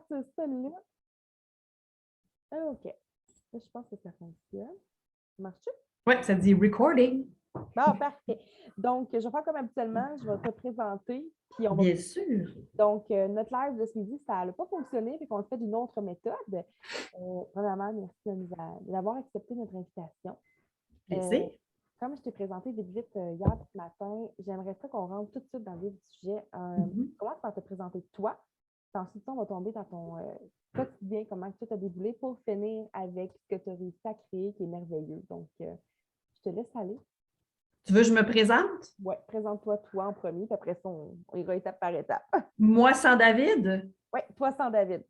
partir ça là. Ah, OK. Là, je pense que ça fonctionne. Marche-tu? Oui, ça dit recording. Bon, parfait. Donc, je vais faire comme habituellement, je vais te présenter, puis on va... Bien sûr. Donc, notre live de ce midi, ça n'a pas fonctionné, puis qu'on le fait d'une autre méthode. Premièrement, merci d'avoir accepté notre invitation. Plaisir. Comme je t'ai présenté vite hier ce matin, j'aimerais ça qu'on rentre tout de suite dans le vif du sujet. Commence par te présenter toi. Puis ensuite, on va tomber dans ton quotidien, comment tout a déboulé pour finir avec ce que tu as réussi à créer qui est merveilleux. Donc, je te laisse aller. Tu veux que je me présente? Oui, présente-toi toi en premier, puis après ça, on ira étape par étape. Moi sans David? Oui, toi sans David.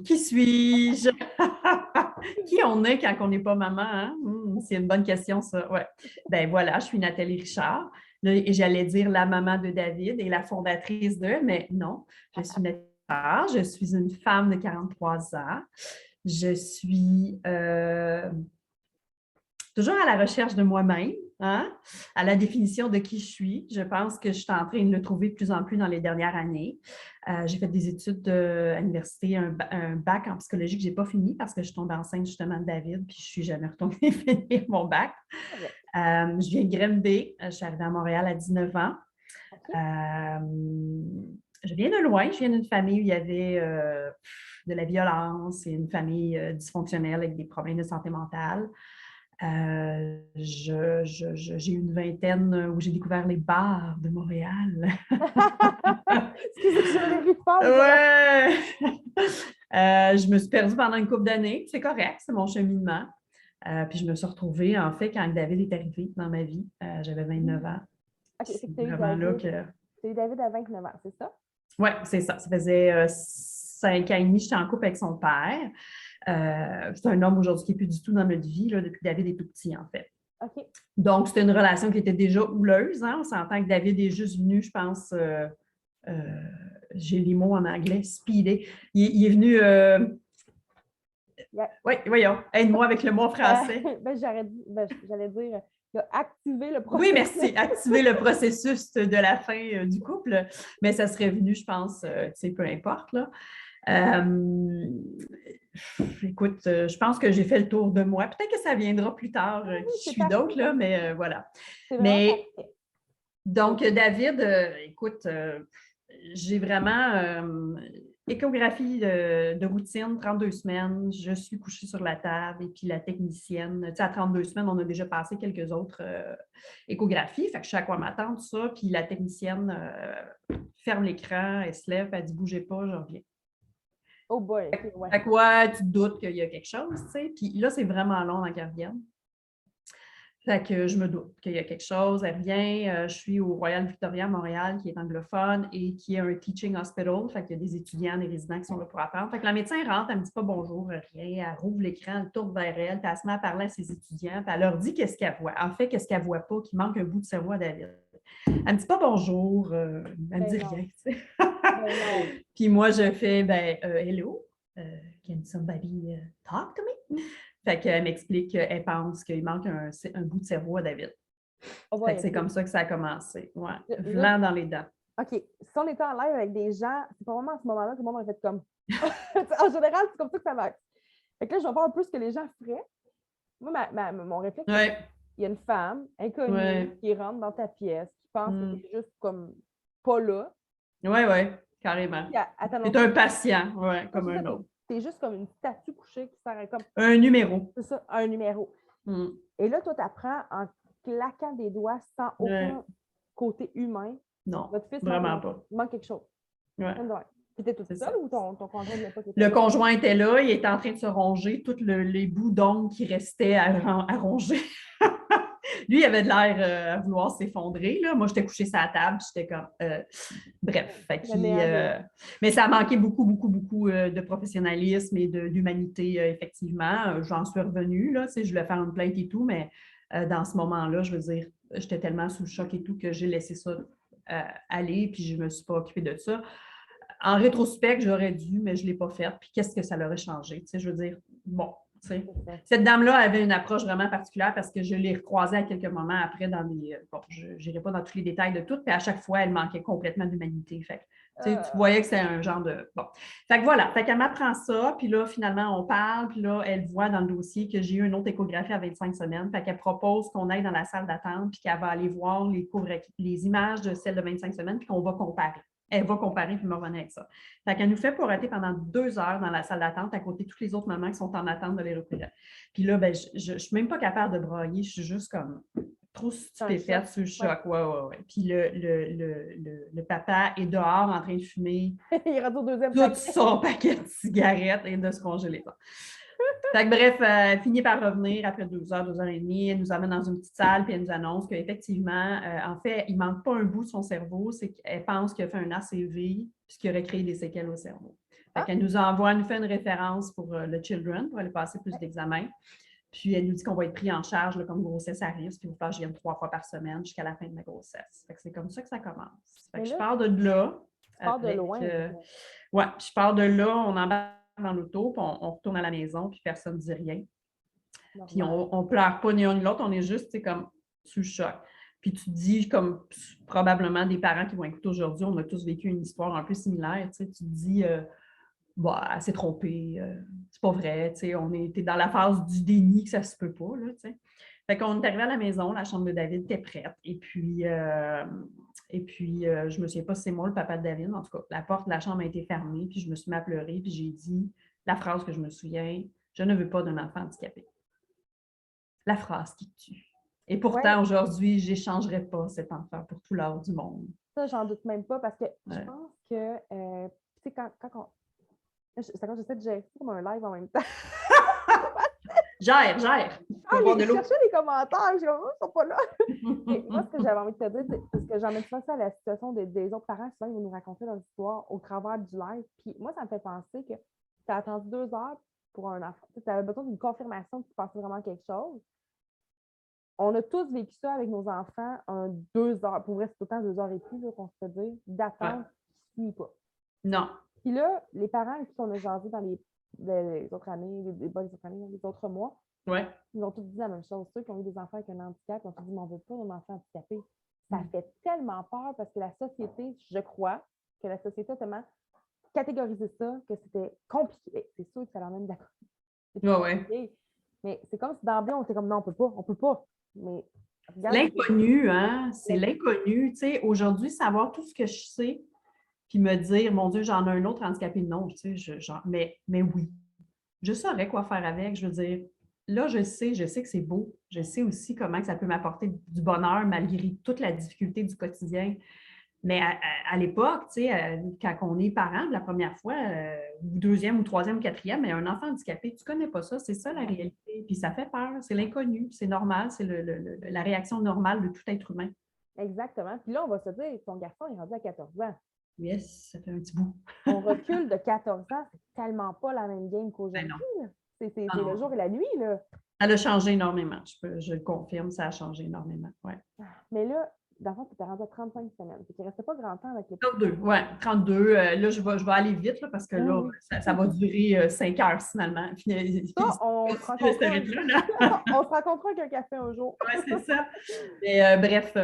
Qui suis-je? Qui on est quand on n'est pas maman? Hein? C'est une bonne question, ça. Ouais. Ben voilà, je suis Nathalie Richard. Là, et j'allais dire la maman de David et la fondatrice de, mais non, je suis Nathalie Richard. Je suis une femme de 43 ans. Je suis toujours à la recherche de moi-même, hein? À la définition de qui je suis. Je pense que je suis en train de le trouver de plus en plus dans les dernières années. J'ai fait des études à l'université, un bac en psychologie que je n'ai pas fini parce que je tombe enceinte justement de David, puis je ne suis jamais retournée finir mon bac. Je viens de Granby. Je suis arrivée à Montréal à 19 ans. Okay. Je viens de loin. Je viens d'une famille où il y avait de la violence et une famille dysfonctionnelle avec des problèmes de santé mentale. J'ai eu une vingtaine où j'ai découvert les bars de Montréal. Excusez, je ris fort. Ouais! Je me suis perdue pendant une couple d'années. C'est correct, c'est mon cheminement. Puis je me suis retrouvée, en fait, quand David est arrivé dans ma vie. J'avais 29 ans. OK, c'est que tu as eu David à 29 ans, c'est ça? Oui, c'est ça. Ça faisait 5 ans et demi, j'étais en couple avec son père. C'est un homme aujourd'hui qui n'est plus du tout dans notre vie, là, depuis que David est tout petit, en fait. OK. Donc, c'était une relation qui était déjà houleuse. Hein? On s'entend que David est juste venu, je pense, j'ai les mots en anglais, speedé. Il est venu... Oui, voyons, aide-moi avec le mot français. J'allais dire, il a activé le Oui, processus. merci. Activer le processus de la fin du couple. Mais ça serait venu, je pense, tu sais, peu importe, là. Écoute, je pense que j'ai fait le tour de moi. Peut-être que ça viendra plus tard, qui je suis d'autres, là, mais voilà. Mais donc, David, écoute, j'ai vraiment échographie de routine, 32 semaines, je suis couchée sur la table et puis la technicienne, tu sais, à 32 semaines, on a déjà passé quelques autres échographies, fait que je sais à quoi m'attendre, tout ça, puis la technicienne ferme l'écran, elle se lève, elle dit « bougez pas, je reviens ». Oh boy, ouais. Fait que ouais, tu te doutes qu'il y a quelque chose, tu sais, puis là, c'est vraiment long avant qu'elle revienne. Fait que je me doute qu'il y a quelque chose. Elle revient. Je suis au Royal Victoria à Montréal, qui est anglophone et qui est un teaching hospital. Fait qu'il y a des étudiants, des résidents qui sont là pour apprendre. Fait que la médecin rentre, elle ne me dit pas bonjour, rien. Elle rouvre l'écran, elle tourne vers elle, puis elle se met à parler à ses étudiants, puis elle leur dit qu'est-ce qu'elle voit. En fait, qu'est-ce qu'elle ne voit pas, qu'il manque un bout de cerveau à David. Elle ne me dit pas bonjour, elle ne me dit rien. Puis moi, je fais hello, can somebody talk to me? Fait qu'elle m'explique qu'elle pense qu'il manque un bout de cerveau à David. Fait que c'est comme ça que ça a commencé. Ouais. Vlant dans les dents. OK. Si on était en live avec des gens, c'est pas vraiment à ce moment-là que tout le monde a fait comme. En général, c'est comme ça que ça marche. Fait que là, je vais voir un peu ce que les gens feraient. Moi, mon réflexe, c'est qu'il y a une femme inconnue qui rentre dans ta pièce, qui pense que t'es juste comme pas là. Oui, carrément. C'est un patient, comme un autre. C'est juste comme une statue couchée qui sert comme... Un numéro. C'est ça, un numéro. Et là, toi, tu apprends en claquant des doigts sans aucun côté humain. Non, votre fils vraiment pas. Il manque quelque chose. Ouais. Tu étais toute seule ou ton conjoint de l'époque était là? Le conjoint était là, il était en train de se ronger tous les bouts d'ongles qui restaient à ronger. Lui, il avait de l'air à vouloir s'effondrer. Là. Moi, j'étais couchée sur la table, j'étais comme... bref. Mais ça a manqué beaucoup de professionnalisme et d'humanité, effectivement. J'en suis revenue, là, je voulais faire une plainte et tout, mais dans ce moment-là, je veux dire, j'étais tellement sous le choc et tout que j'ai laissé ça aller, puis je ne me suis pas occupée de ça. En rétrospect, j'aurais dû, mais je ne l'ai pas fait. Puis qu'est-ce que ça leur a changé? Tu sais, je veux dire, bon, tu sais. Cette dame-là avait une approche vraiment particulière parce que je l'ai recroisée à quelques moments après dans des... Bon, je n'irai pas dans tous les détails de tout, puis à chaque fois, elle manquait complètement d'humanité. Fait Tu voyais que c'est un genre de... Bon. Fait que voilà. Fait qu'elle m'apprend ça. Puis là, finalement, on parle. Puis là, elle voit dans le dossier que j'ai eu une autre échographie à 25 semaines. Fait qu'elle propose qu'on aille dans la salle d'attente puis qu'elle va aller voir les images de celles de 25 semaines puis qu'on va comparer. Elle va comparer puis me revenir avec ça. Fait qu'elle nous fait poreter pendant 2 heures dans la salle d'attente à côté de toutes les autres mamans qui sont en attente de les recourir. Puis là, ben, je ne suis même pas capable de brailler. Je suis juste comme... trop stupéfaite sur le choc. Ouais. Puis le papa est dehors en train de fumer Il rentre au deuxième tout son paquet de cigarettes et de se congeler. Fait que bref, elle finit par revenir après 2 heures, 2 heures et demie. Elle nous amène dans une petite salle puis elle nous annonce qu'effectivement, en fait, il ne manque pas un bout de son cerveau. C'est qu'elle pense qu'il a fait un ACV puis qu'il aurait créé des séquelles au cerveau. Fait qu'elle nous envoie, elle nous fait une référence pour le Children pour aller passer plus d'examens. Puis, elle nous dit qu'on va être pris en charge là, comme grossesse à risque, puis il faut faire que je vienne 3 fois par semaine jusqu'à la fin de ma grossesse. Fait que c'est comme ça que ça commence. Fait que je pars de là. Tu pars de loin. Ouais, je pars de là, on embarque dans l'auto, puis on retourne à la maison, puis personne ne dit rien. Normal. Puis on ne pleure pas ni un ni l'autre, on est juste comme sous le choc. Puis tu te dis, comme probablement des parents qui vont écouter aujourd'hui, on a tous vécu une histoire un peu similaire, tu te dis... bah, elle s'est trompée, c'est pas vrai, on était dans la phase du déni que ça se peut pas, là, Fait qu'on est arrivé à la maison, la chambre de David était prête, et puis je me souviens pas si c'est moi le papa de David, en tout cas, la porte de la chambre a été fermée, puis je me suis mis à pleurer, puis j'ai dit la phrase que je me souviens, je ne veux pas d'un enfant handicapé. La phrase qui tue. Et pourtant, aujourd'hui, je n'échangerais pas cet enfant pour tout l'or du monde. Ça, j'en doute même pas, parce que je pense que, tu sais, quand on... C'est quand j'essaie de gérer comme un live en même temps. Gère! Je cherchais les commentaires, je dis, oh, ils sont pas là. Et moi, ce que j'avais envie de te dire, c'est parce que j'en ai pensé à la situation des autres parents, souvent, ils vont nous raconter leur histoire au travers du live. Puis moi, ça me fait penser que tu as attendu 2 heures pour un enfant. Tu avais besoin d'une confirmation que tu passais vraiment quelque chose. On a tous vécu ça avec nos enfants en 2 heures. Pour vrai, c'est autant 2 heures et plus qu'on se fait dire d'attente qui ne suit pas. Non. Puis là, les parents avec qui on a jasé dans les autres années, les autres mois, ils ont tous dit la même chose. Ceux qui ont eu des enfants avec un handicap, ils ont tous dit, mais on ne veut pas d'un enfant handicapé. Ça fait tellement peur parce que la société, je crois, que la société a tellement catégorisé ça que c'était compliqué. C'est sûr que ça l'emmène d'accord. Mais c'est comme si d'emblée, on était comme, non, on peut pas. Mais l'inconnu, hein? C'est l'inconnu. Tu sais, aujourd'hui, savoir tout ce que je sais, puis me dire, mon Dieu, j'en ai un autre handicapé. Non, tu sais, mais oui. Je saurais quoi faire avec. Je veux dire, là, je sais que c'est beau. Je sais aussi comment que ça peut m'apporter du bonheur malgré toute la difficulté du quotidien. Mais à l'époque, tu sais, quand on est parent la première fois, ou deuxième, ou troisième, ou quatrième, mais un enfant handicapé, tu ne connais pas ça, c'est ça la réalité. Puis ça fait peur, c'est l'inconnu, c'est normal, c'est la réaction normale de tout être humain. Exactement. Puis là, on va se dire, ton garçon est rendu à 14 ans. Yes, ça fait un petit bout. On recule de 14 ans, c'est tellement pas la même game qu'aujourd'hui. C'est le jour et la nuit, là. Ça a changé énormément, je le confirme, ça a changé énormément, Mais là, dans le fond, tu étais rendu à 35 semaines. Il ne restait pas grand temps avec les 32, 32. Là, je vais aller vite là, parce que là, ça va durer 5 heures finalement. On se rencontrera avec un café un jour. Oui, c'est ça. Mais, bref,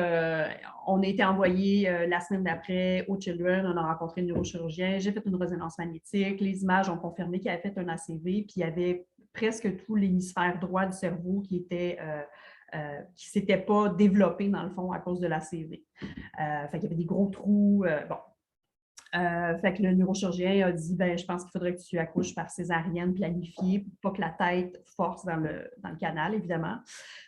on a été envoyés la semaine d'après au Children. On a rencontré le neurochirurgien. J'ai fait une résonance magnétique. Les images ont confirmé qu'il avait fait un ACV, puis il y avait presque tout l'hémisphère droit du cerveau qui était... qui ne s'était pas développé, dans le fond, à cause de l'ACV. Fait qu'il y avait des gros trous. Fait que le neurochirurgien a dit, je pense qu'il faudrait que tu accouches par césarienne planifiée pour pas que la tête force dans le canal, évidemment.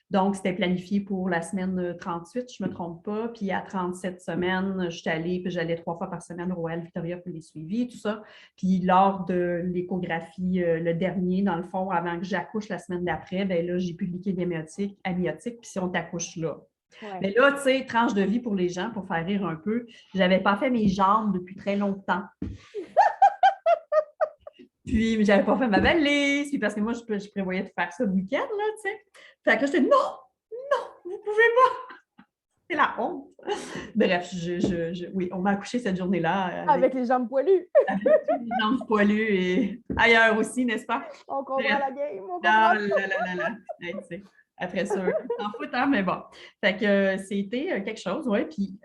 Donc, c'était planifié pour la semaine 38, je ne me trompe pas. Puis à 37 semaines, je suis allée, puis j'allais 3 fois par semaine au Royal Victoria pour les suivis, tout ça. Puis lors de l'échographie, le dernier, dans le fond, avant que j'accouche la semaine d'après, là, j'ai plus de liquide amniotique, puis si on t'accouche là. Ouais. Mais là, tu sais, tranche de vie pour les gens, pour faire rire un peu, je n'avais pas fait mes jambes depuis très longtemps. Puis, je n'avais pas fait ma valise, puis parce que moi, je prévoyais de faire ça le week-end, là, tu sais. Fait que je dis, non, vous ne pouvez pas. C'est la honte. Bref, oui, on m'a accouché cette journée-là. Avec les jambes poilues. Avec les jambes poilues et ailleurs aussi, n'est-ce pas? On comprend la game. On comprend là. Hey, tu sais. Après ça, t'en fous, mais bon. Fait que c'était quelque chose, oui. Puis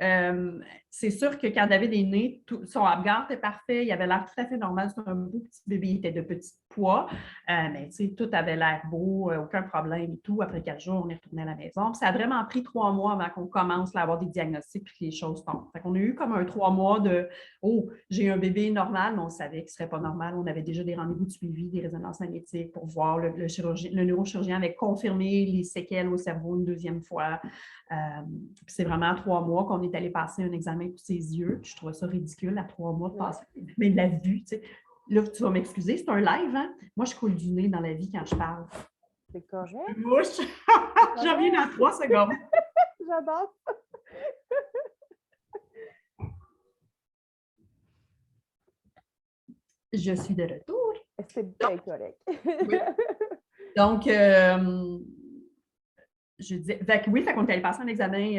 c'est sûr que quand David est né, son Apgar était parfait, il avait l'air tout à fait normal, c'est un beau petit bébé, il était de petit poids, mais tout avait l'air beau, aucun problème et tout. Après 4 jours, on est retourné à la maison. Puis ça a vraiment pris 3 mois avant qu'on commence à avoir des diagnostics et que les choses tombent. Fait qu'on a eu comme un 3 mois de « Oh, j'ai un bébé normal », mais on savait qu'il ne serait pas normal. On avait déjà des rendez-vous de suivi, des résonances magnétiques pour voir le neurochirurgien avait confirmé les séquelles au cerveau une deuxième fois. C'est vraiment à 3 mois qu'on est allé passer un examen pour ses yeux. Puis je trouvais ça ridicule à 3 mois de passer. Mais de la vue, tu sais. Là, tu vas m'excuser, c'est un live, hein? Moi, je coule du nez dans la vie quand je parle. C'est correct. Je mouche. J'en reviens dans 3 secondes. J'adore. Je suis de retour. C'est bien correct. Oui. Donc, je disais, fait qu'on est allé passer un examen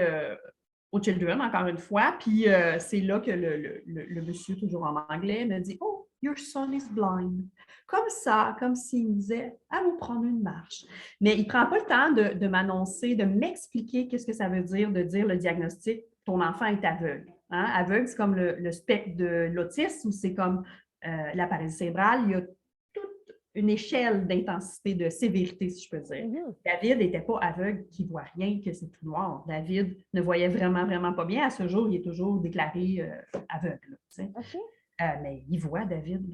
au Children, encore une fois, puis c'est là que le monsieur, toujours en anglais, me dit « Oh, your son is blind ». Comme ça, comme s'il me disait « À vous prendre une marche ». Mais il ne prend pas le temps de m'annoncer, de m'expliquer qu'est-ce que ça veut dire de dire le diagnostic « Ton enfant est aveugle ». Hein? Aveugle, c'est comme le spectre de l'autisme, ou c'est comme la paralysie cérébrale. Il y a une échelle d'intensité, de sévérité, si je peux dire. David n'était pas aveugle, qui ne voit rien, que c'est tout noir. David ne voyait vraiment, vraiment pas bien. À ce jour, il est toujours déclaré aveugle. Okay. Mais il voit, David.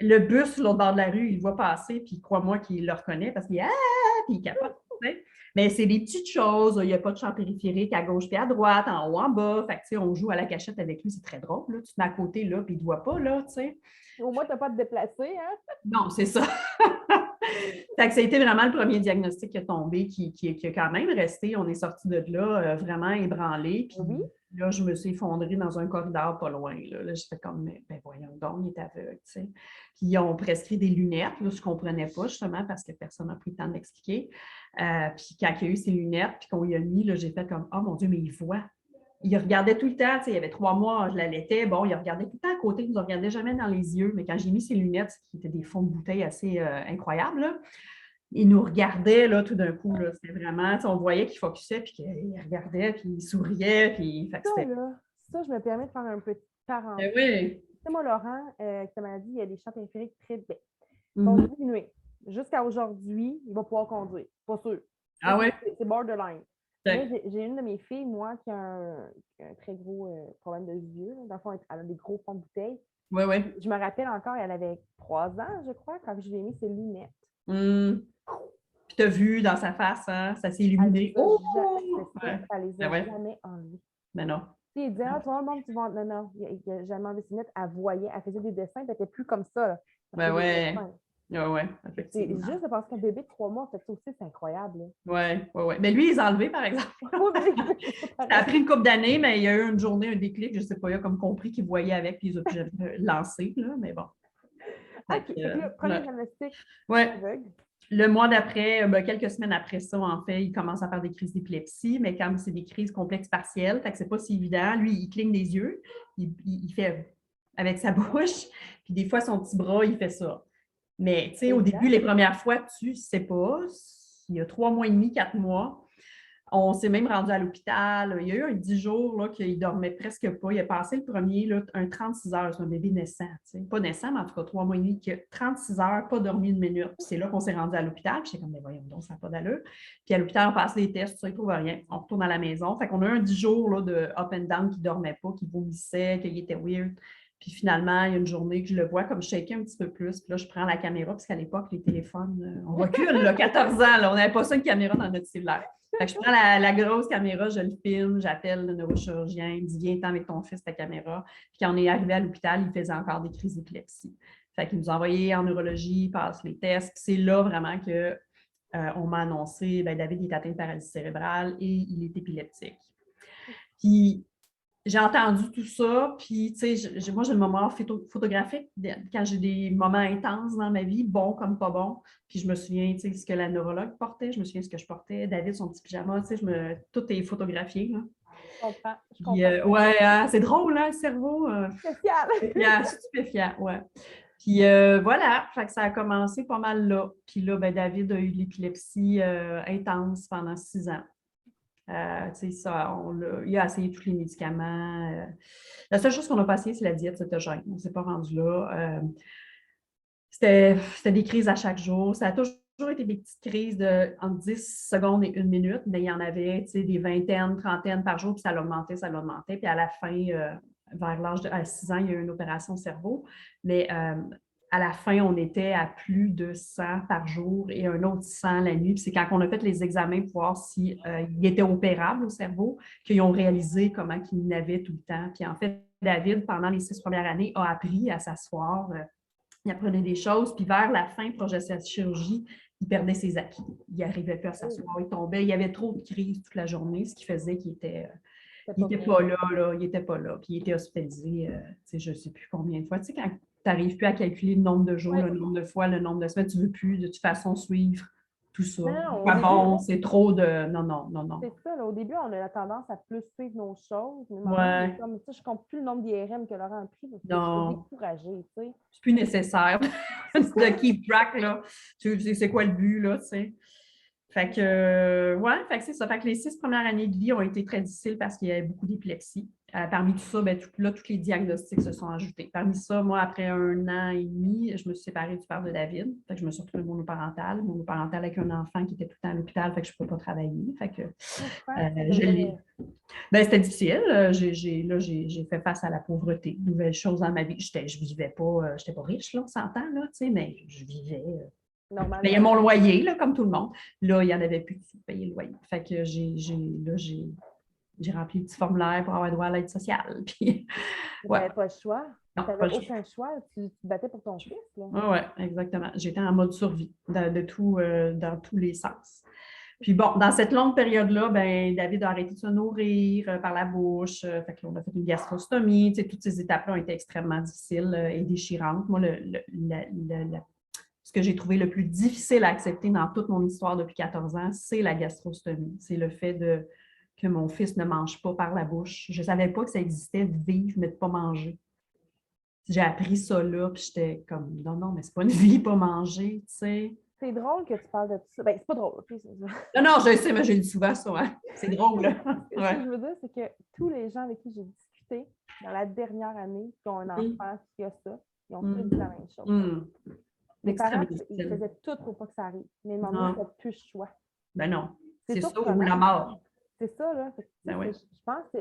Le bus sur l'autre bord de la rue, il le voit passer, puis crois-moi qu'il le reconnaît parce qu'il puis il capote. Mais c'est des petites choses. Il n'y a pas de champ périphérique à gauche puis à droite, en haut, en bas. Fait que, on joue à la cachette avec lui, c'est très drôle. Là. Tu te mets à côté, là, puis il ne te voit pas. Là, au moins, tu n'as pas à te déplacer. Hein? Non, c'est ça. Fait que ça a été vraiment le premier diagnostic qui est tombé, qui a quand même resté. On est sorti de là vraiment ébranlé. Puis là, je me suis effondrée dans un corridor pas loin. Là, j'ai fait comme, ben voyons donc, il est aveugle. Puis ils ont prescrit des lunettes, là, je ne comprenais pas justement parce que personne n'a pris le temps de m'expliquer. Puis quand il y a eu ces lunettes, puis qu'on y a mis, là, j'ai fait comme, oh mon Dieu, mais il voit. Il regardait tout le temps, il y avait 3 mois, je l'allaitais, bon, il regardait tout le temps à côté, il ne nous regardait jamais dans les yeux, mais quand j'ai mis ses lunettes, qui étaient des fonds de bouteille assez incroyables, là, il nous regardait là, tout d'un coup, c'était vraiment, on voyait qu'il focusait, puis qu'il regardait, puis il souriait, puis... Ça, je me permets de faire un petit parenthèse. Oui. Tu sais, moi, Laurent, avec ta maladie, il y a des champs périphériques très bêtes. Ils vont diminuer. Jusqu'à aujourd'hui, il va pouvoir conduire. Pas sûr. Ah oui? C'est borderline. J'ai une de mes filles, moi, qui a un très gros problème de yeux. Dans le fond, elle a des gros fonds de bouteille. Oui, oui. Je me rappelle encore, elle avait 3 ans, je crois, quand je lui ai mis ses lunettes. Puis tu as vu dans sa face, hein, ça s'est illuminé. Elle les a jamais enlevées. Mais non. Il disait, tout le monde, tu vas. Non, il n'a jamais enlevé ses lunettes. Elle voyait, elle faisait des dessins, elle n'était plus comme ça. Là. Ben ouais. Oui, effectivement. C'est juste parce qu'un bébé de 3 mois, ça aussi, c'est incroyable. Oui. Mais lui, il est enlevé, par exemple. Ça a pris une couple d'années, mais il y a eu une journée, un déclic, je ne sais pas, il a comme compris qu'il voyait avec, puis il a pu lancer, là, mais bon. OK. Premier diagnostic aveugle. Le mois d'après, quelques semaines après ça, en fait, il commence à faire des crises d'épilepsie, mais quand c'est des crises complexes partielles, fait que c'est pas si évident. Lui, il cligne des yeux, il fait avec sa bouche, puis des fois, son petit bras, il fait ça. Mais, tu sais, au début, les premières fois, tu ne sais pas. Il y a 3 mois et demi, 4 mois, on s'est même rendu à l'hôpital. Il y a eu un 10 jours qu'il ne dormait presque pas. Il a passé le premier, là, un 36 heures, c'est un bébé naissant. T'sais. Pas naissant, mais en tout cas 3 mois et demi, qui a 36 heures, pas dormi une minute. Puis c'est là qu'on s'est rendu à l'hôpital. Puis j'étais comme, mais voyons donc, ça n'a pas d'allure. Puis à l'hôpital, on passe les tests, tout ça, il ne trouve rien. On retourne à la maison. Fait qu'on a eu un 10 jours là, de up and down qui ne dormait pas, qui vomissait, qu'il était weird. Puis finalement, il y a une journée que je le vois comme shaker un petit peu plus. Puis là, je prends la caméra, parce qu'à l'époque, les téléphones, on recule, là, 14 ans, là, on n'avait pas ça, une caméra dans notre cellulaire. Fait que je prends la grosse caméra, je le filme, j'appelle le neurochirurgien, il me dit « Viens-t'en avec ton fils, ta caméra ». Puis quand on est arrivé à l'hôpital, il faisait encore des crises d'épilepsie. Fait qu'il nous a envoyé en neurologie, il passe les tests. Puis c'est là vraiment qu'on m'a annoncé, David est atteint de paralysie cérébrale et il est épileptique. Puis j'ai entendu tout ça, puis tu sais, moi j'ai le moment photographique quand j'ai des moments intenses dans ma vie, bons comme pas bons. Puis je me souviens, tu sais, ce que la neurologue portait, je me souviens ce que je portais, David, son petit pyjama, tu sais, tout est photographié. Là. Je comprends. C'est drôle, hein, le cerveau. Spécial. Stupéfiant, ouais. Puis voilà, fait que ça a commencé pas mal là. Puis là, David a eu de l'épilepsie intense pendant 6 ans. Il a essayé tous les médicaments. La seule chose qu'on n'a pas essayé, c'est la diète cétogène. On ne s'est pas rendu là. C'était des crises à chaque jour. Ça a toujours été des petites crises de entre 10 secondes et 1 minute, mais il y en avait des vingtaines, trentaines par jour, puis ça l'augmentait, ça l'augmentait. Puis à la fin, vers l'âge de 6 ans, il y a eu une opération au cerveau. Mais à la fin, on était à plus de 100 par jour et un autre 100 la nuit. Puis c'est quand on a fait les examens pour voir s'il était opérable au cerveau qu'ils ont réalisé comment il n'avait tout le temps. Puis en fait, David, pendant les 6 premières années, a appris à s'asseoir. Il apprenait des choses, puis vers la fin, proche de sa chirurgie, il perdait ses acquis. Il n'arrivait plus à s'asseoir, il tombait. Il y avait trop de crises toute la journée, ce qui faisait qu'il était... il n'était pas là, il n'était pas là. Puis il était hospitalisé, je ne sais plus combien de fois. Tu sais, quand tu n'arrives plus à calculer le nombre de jours, le nombre de fois, le nombre de semaines, tu ne veux plus de toute façon suivre tout ça. Bon, c'est trop de... Non. C'est ça, là, au début, on a la tendance à plus suivre nos choses. Mais maintenant, comme, je ne compte plus le nombre d'IRM que Laurent a pris parce que je suis découragée. C'est plus nécessaire de keep track, là. C'est quoi le but, là, tu sais. Fait que c'est ça. Fait que les 6 premières années de vie ont été très difficiles parce qu'il y avait beaucoup d'épilepsie. Parmi tout ça, tous les diagnostics se sont ajoutés. Parmi ça, moi, après 1 an et demi, je me suis séparée du père de David. Fait que je me suis retrouvée monoparentale avec un enfant qui était tout le temps à l'hôpital, fait que je ne pouvais pas travailler. Fait que c'était difficile. J'ai fait face à la pauvreté, nouvelles choses dans ma vie. Je ne vivais pas, je n'étais pas riche, là, on s'entend, là, tu sais, mais je vivais. Je payais mon loyer, là, comme tout le monde. Là, il n'y en avait plus de payer le loyer. Fait que j'ai rempli le petit formulaire pour avoir droit à l'aide sociale. Puis, tu n'avais pas le choix. Tu n'avais aucun choix. Tu te battais pour ton fils. Oui, exactement. J'étais en mode survie dans tous les sens. Puis bon, dans cette longue période-là, David a arrêté de se nourrir par la bouche. Fait que là, on a fait une gastrostomie. Tu sais, toutes ces étapes-là ont été extrêmement difficiles et déchirantes. Moi, ce que j'ai trouvé le plus difficile à accepter dans toute mon histoire depuis 14 ans, c'est la gastrostomie. C'est le fait que mon fils ne mange pas par la bouche. Je ne savais pas que ça existait de vivre, mais de ne pas manger. J'ai appris ça là, puis j'étais comme, non, mais c'est pas une vie, pas manger, tu sais. C'est drôle que tu parles de tout ça. C'est pas drôle, okay, Non, je sais, mais je le dis souvent, ça. Hein? C'est drôle, là. Ce que je veux dire, c'est que tous les gens avec qui j'ai discuté dans la dernière année qui ont un enfant qui a ça, ils ont tous dit la même chose. Les parents, ils faisaient tout pour pas que ça arrive. Mais maman, ils n'ont plus le choix. Ben non. C'est ça ou la mort. C'est ça, là. Je pense que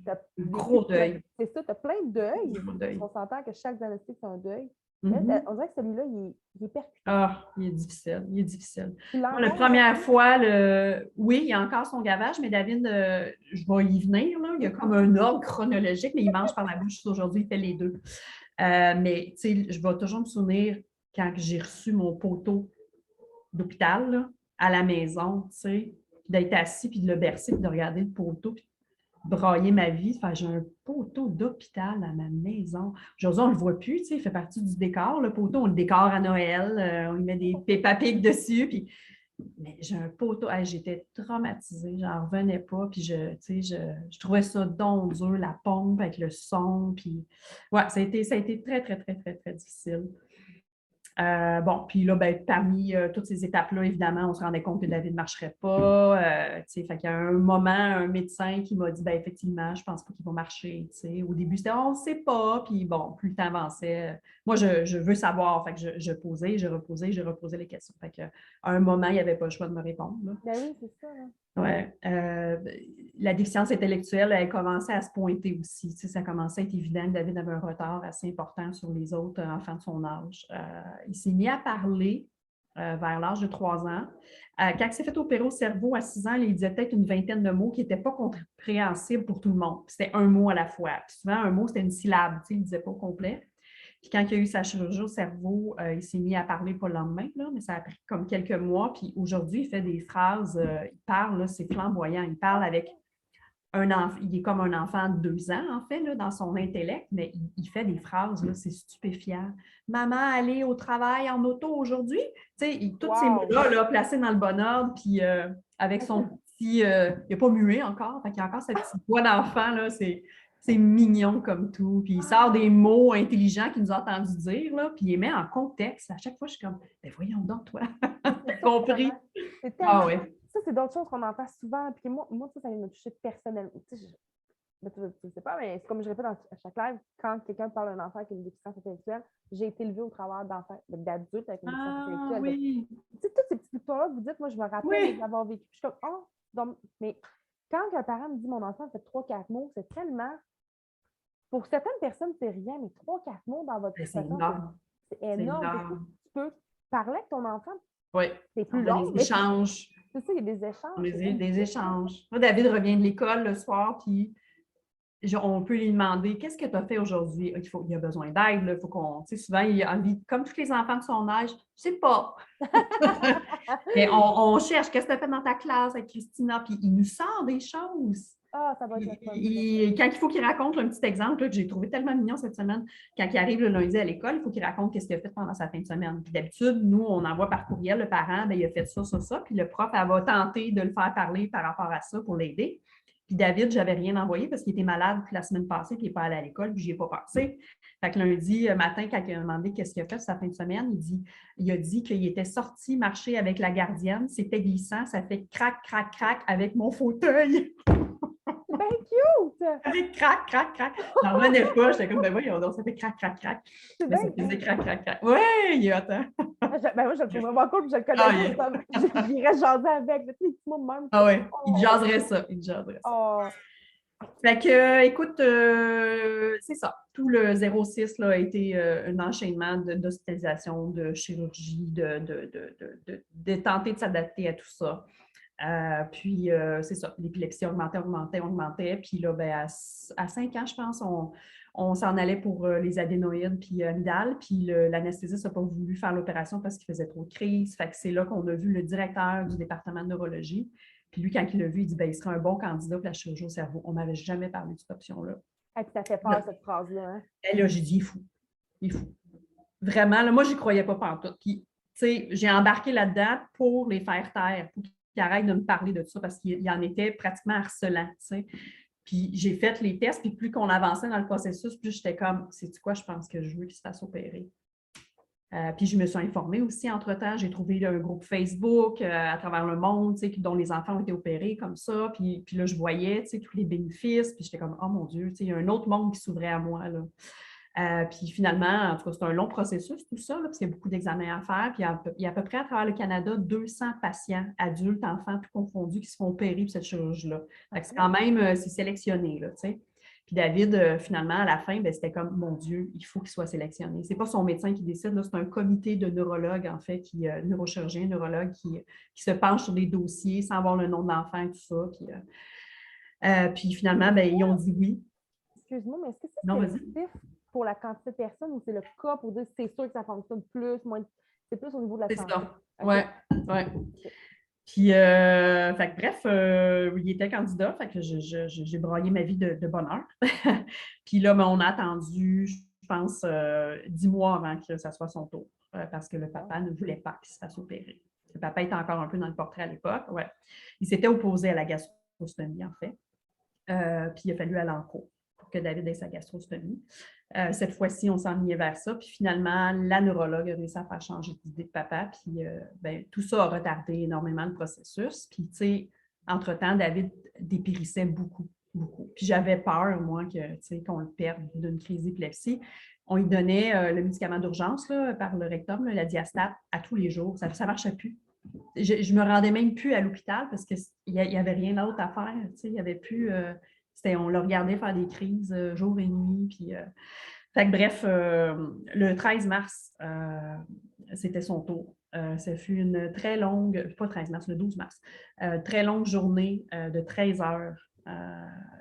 c'est gros deuil. C'est ça, tu as plein de deuils. On s'entend que chaque diagnostic, c'est un deuil. On dirait que celui-là, il est percutant. Ah, il est difficile. Moi, la première fois, oui, il y a encore son gavage, mais David, je vais y venir, là. Il y a comme un ordre chronologique, mais il mange par la bouche. Aujourd'hui, il fait les deux. Mais, tu sais, je vais toujours me souvenir quand j'ai reçu mon poteau d'hôpital là, à la maison, tu sais, d'être assis, puis de le bercer, puis de regarder le poteau, puis de brailler ma vie. Enfin, j'ai un poteau d'hôpital à ma maison. Aujourd'hui, on ne le voit plus, tu sais, il fait partie du décor. Le poteau, on le décore à Noël, on lui met des Peppa Pig dessus, puis... Mais j'ai un poteau, j'étais traumatisée, j'en revenais pas, puis je trouvais ça donc dur, la pompe avec le son, puis ouais, ça a été très, très, très, très, très difficile. Puis là, parmi toutes ces étapes-là, évidemment, on se rendait compte que David ne marcherait pas. Fait qu'il y a un moment, un médecin qui m'a dit, effectivement, je ne pense pas qu'il va marcher. Au début, c'était, on ne sait pas. Puis bon, plus le temps avançait, moi, je veux savoir. Fait que je posais, je reposais les questions. Fait qu'à un moment, il n'y avait pas le choix de me répondre. Là. Oui, c'est ça. Hein. Ouais. La déficience intellectuelle, elle commençait à se pointer aussi. Ça commençait à être évident que David avait un retard assez important sur les autres enfants de son âge. Il s'est mis à parler vers l'âge de 3 ans. Quand il s'est fait opérer au cerveau à 6 ans, il disait peut-être une vingtaine de mots qui n'étaient pas compréhensibles pour tout le monde. C'était un mot à la fois. Puis souvent, un mot, c'était une syllabe. Il ne disait pas au complet. Puis quand il a eu sa chirurgie au cerveau, il s'est mis à parler pas le lendemain, là, mais ça a pris comme quelques mois. Puis aujourd'hui, il fait des phrases, il parle, là, c'est flamboyant. Il parle avec un enfant, il est comme un enfant de 2 ans, en fait, là, dans son intellect, mais il fait des phrases, là, c'est stupéfiant. Maman, aller au travail en auto aujourd'hui? Tu sais, tous ces mots-là, là, placés dans le bon ordre, puis avec son petit... il n'a pas mué encore, fait qu'il a encore cette petite voix d'enfant, là, c'est mignon comme tout. Puis il sort des mots intelligents qu'il nous a entendu dire, là, puis il les met en contexte. À chaque fois, je suis comme, voyons donc, toi, t'as compris? C'est tellement... ça, c'est d'autres choses qu'on entend souvent. Puis moi ça vient me toucher personnellement. Tu sais pas, mais c'est comme je répète à chaque live, quand quelqu'un parle d'un enfant avec une déficience intellectuelle, j'ai été élevée au travers d'adultes avec une déficience intellectuelle. Oui. Tu sais, toutes ces petites histoires-là, vous dites, moi, je me rappelle d'avoir vécu. Puis je suis comme, mais quand un parent me dit mon enfant fait 3-4 mots, c'est tellement. Pour certaines personnes, c'est rien, mais 3-4 mots dans votre situation, c'est énorme. Tu peux parler avec ton enfant. Oui. C'est plus long. Des échanges. C'est ça, il y a des échanges. Des échanges. Moi, David revient de l'école le soir, puis on peut lui demander qu'est-ce que tu as fait aujourd'hui? Il a besoin d'aide. Il faut qu'on. Tu sais, souvent, il a envie, comme tous les enfants de son âge, je ne sais pas. Mais on cherche qu'est-ce que tu as fait dans ta classe avec Christina, puis il nous sort des choses. Ça va être quand il faut qu'il raconte un petit exemple là, que j'ai trouvé tellement mignon cette semaine, quand il arrive le lundi à l'école, il faut qu'il raconte qu'est-ce qu'il a fait pendant sa fin de semaine. Puis d'habitude, nous, on envoie par courriel le parent, il a fait ça, puis le prof, elle va tenter de le faire parler par rapport à ça pour l'aider. Puis David, je n'avais rien envoyé parce qu'il était malade la semaine passée, puis il n'est pas allé à l'école, puis je n'y ai pas pensé. Fait que lundi matin, quand il a demandé qu'est-ce qu'il a fait sa fin de semaine, il a dit qu'il était sorti marcher avec la gardienne, c'était glissant, ça fait crac, crac, crac avec mon fauteuil. C'est bien cute! Ça fait crac, crac, crac. J'en revenais pas. J'étais comme, ben voyons donc, ça fait crac, crac, crac. Mais ça faisait crac, crac, crac. Ouais, il est hot, hein? Moi, je le trouve vraiment cool, puis je le connais. J'irais jaser avec, tu sais, les petits mots de même. Ah ouais, il jaserait ça. Fait que, écoute, c'est ça. Tout le 06 là, a été un enchaînement d'hospitalisation, de chirurgie, de tenter de s'adapter à tout ça. Puis, c'est ça, l'épilepsie augmentait. Puis là, à 5 ans, je pense, on s'en allait pour les adénoïdes puis amygdales. Puis l'anesthésiste n'a pas voulu faire l'opération parce qu'il faisait trop de crises. Fait que c'est là qu'on a vu le directeur du département de neurologie. Puis lui, quand il l'a vu, il dit il serait un bon candidat pour la chirurgie au cerveau. On ne m'avait jamais parlé de cette option-là. Ça fait peur, cette phrase-là. Hein? Et là, j'ai dit, il est fou. Vraiment, là, moi, je n'y croyais pas pantoute. Puis, tu sais, j'ai embarqué là-dedans pour les faire taire, pour qu'ils arrêtent de me parler de ça parce qu'il en était pratiquement harcelant, tu sais. Puis, j'ai fait les tests, puis plus qu'on avançait dans le processus, plus j'étais comme, sais-tu quoi, je pense que je veux qu'il se fasse opérer. Puis, je me suis informée aussi entre-temps. J'ai trouvé un groupe Facebook à travers le monde, dont les enfants ont été opérés comme ça. Puis là, je voyais tous les bénéfices. Puis j'étais comme, oh mon Dieu, il y a un autre monde qui s'ouvrait à moi. Là. Puis finalement, en tout cas, c'est un long processus, tout ça, là, parce qu'il y a beaucoup d'examens à faire. Puis il y a à peu près à travers le Canada 200 patients, adultes, enfants, tout confondus, qui se font opérer pour cette chirurgie-là. C'est quand même, c'est sélectionné, là, tu sais. Puis David, finalement, à la fin, c'était comme, mon Dieu, il faut qu'il soit sélectionné. Ce n'est pas son médecin qui décide, là, c'est un comité de neurologues, en fait, neurochirurgiens, neurologues, qui se penche sur des dossiers sans avoir le nom de l'enfant et tout ça. Puis finalement, ils ont dit oui. Excuse-moi, mais est-ce que c'est sélectif pour la quantité de personnes ou c'est le cas pour dire c'est sûr que ça fonctionne plus, moins, c'est plus au niveau de la santé? C'est ça. Oui, oui. Puis, bref, il était candidat, fait que j'ai broyé ma vie de bonheur. Puis là, on a attendu, je pense, 10 mois avant que ça soit son tour, parce que le papa ne voulait pas qu'il se fasse opérer. Le papa était encore un peu dans le portrait à l'époque. Ouais. Il s'était opposé à la gastrostomie, en fait. Puis il a fallu aller en cours pour que David ait sa gastrostomie. Cette fois-ci, on s'en est vers ça. Puis finalement, la neurologue a réussi à faire changer d'idée de papa. Puis tout ça a retardé énormément le processus. Puis, tu sais, entre-temps, David dépérissait beaucoup, beaucoup. Puis j'avais peur, moi, qu'on le perde d'une crise d'épilepsie. On lui donnait le médicament d'urgence par le rectum, la diastat, à tous les jours. Ça ne marchait plus. Je ne me rendais même plus à l'hôpital parce qu'il n'y avait rien d'autre à faire. Il n'y avait plus... on le regardait faire des crises jour et nuit. Puis, bref, le 13 mars, c'était son tour. Ça fut une très longue, pas 13 mars, le 12 mars, très longue journée de 13 heures.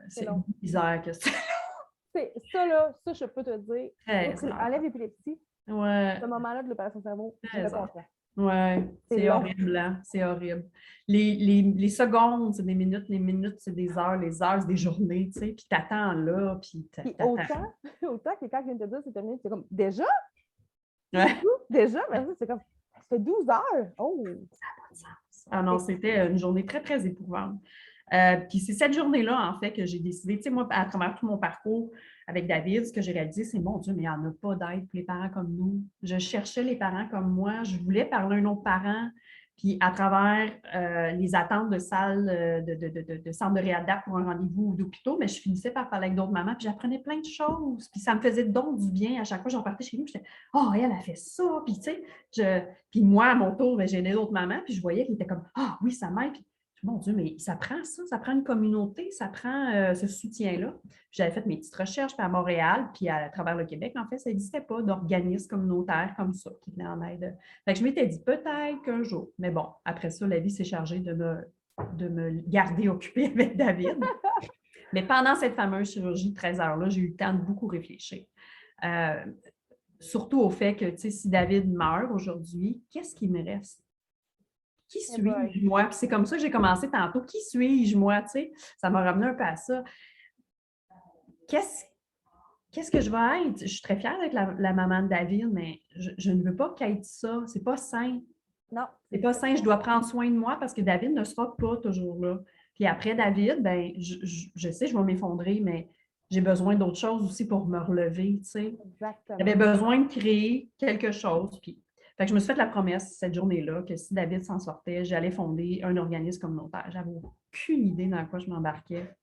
C'est une misère que c'est. Ça, je peux te dire. Tu enlèves l'épilepsie. Ouais. Ce moment-là de l'opération cerveau, je le comprends. Oui, c'est horrible, hein? C'est horrible. Les secondes, c'est des minutes, les minutes, c'est des heures, les heures, c'est des journées, tu sais, puis t'attends là, puis t'attends. Autant que quand je viens de te dire, c'est terminé, c'est comme, déjà? Ouais. Déjà? Mais c'est comme, ça fait 12 heures! Oh! Ça n'a pas de sens. Ah non, c'était une journée très, très éprouvante. Puis c'est cette journée-là, en fait, que j'ai décidé, tu sais, moi, à travers tout mon parcours avec David, ce que j'ai réalisé, c'est, mon Dieu, mais il n'y en a pas d'aide pour les parents comme nous. Je cherchais les parents comme moi. Je voulais parler à un autre parent. Puis à travers les attentes de salles, de centres de réadaptation pour un rendez-vous ou d'hôpitaux, mais je finissais par parler avec d'autres mamans, puis j'apprenais plein de choses. Puis ça me faisait donc du bien. À chaque fois, je repartais chez nous, puis j'étais « Oh, elle a fait ça! » Puis tu sais, puis moi, à mon tour, j'aidais d'autres mamans, puis je voyais qu'ils étaient comme « Ah oui, ça m'aide! » Puis mon Dieu, mais ça prend ça prend une communauté, ça prend ce soutien-là. J'avais fait mes petites recherches, puis à Montréal, puis à travers le Québec, en fait, ça n'existait pas d'organismes communautaires comme ça qui venaient en aide. Fait que je m'étais dit peut-être qu'un jour. Mais bon, après ça, la vie s'est chargée de me garder occupée avec David. Mais pendant cette fameuse chirurgie de 13 heures-là, j'ai eu le temps de beaucoup réfléchir. Surtout au fait que, tu sais, si David meurt aujourd'hui, qu'est-ce qui me reste? Qui suis-je, moi? Puis c'est comme ça que j'ai commencé tantôt. Qui suis-je, moi? Tu sais, ça m'a ramené un peu à ça. Qu'est-ce que je vais être? Je suis très fière d'être la maman de David, mais je ne veux pas qu'elle ait ça. C'est pas sain. Non. C'est pas sain. Je dois prendre soin de moi parce que David ne sera pas toujours là. Puis après David, ben, je sais, je vais m'effondrer, mais j'ai besoin d'autres choses aussi pour me relever, tu sais. Exactement. J'avais besoin de créer quelque chose. Puis, fait que je me suis fait la promesse cette journée-là que si David s'en sortait, j'allais fonder un organisme communautaire. J'avais aucune idée dans quoi je m'embarquais.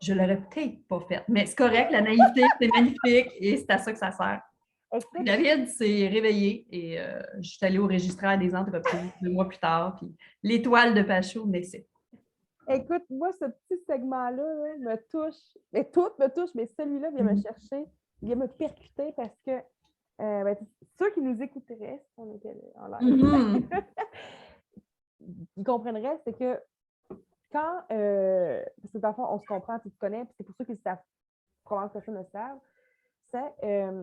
Je ne l'aurais peut-être pas faite, mais c'est correct, la naïveté, c'est magnifique et c'est à ça que ça sert. Écoute, David s'est réveillé et je suis allée au registraire des entreprises 2 mois plus tard, puis l'étoile de Pachot naissait. Écoute, moi, ce petit segment-là me touche. Mais tout me touche, mais celui-là vient me chercher, vient me percuter parce que ceux qui nous écouteraient, si on était en live, ils comprendraient, c'est que quand, parce que parfois on se comprend, tu te connais, puis c'est pour ceux qui savent, comment personne ne savent, c'est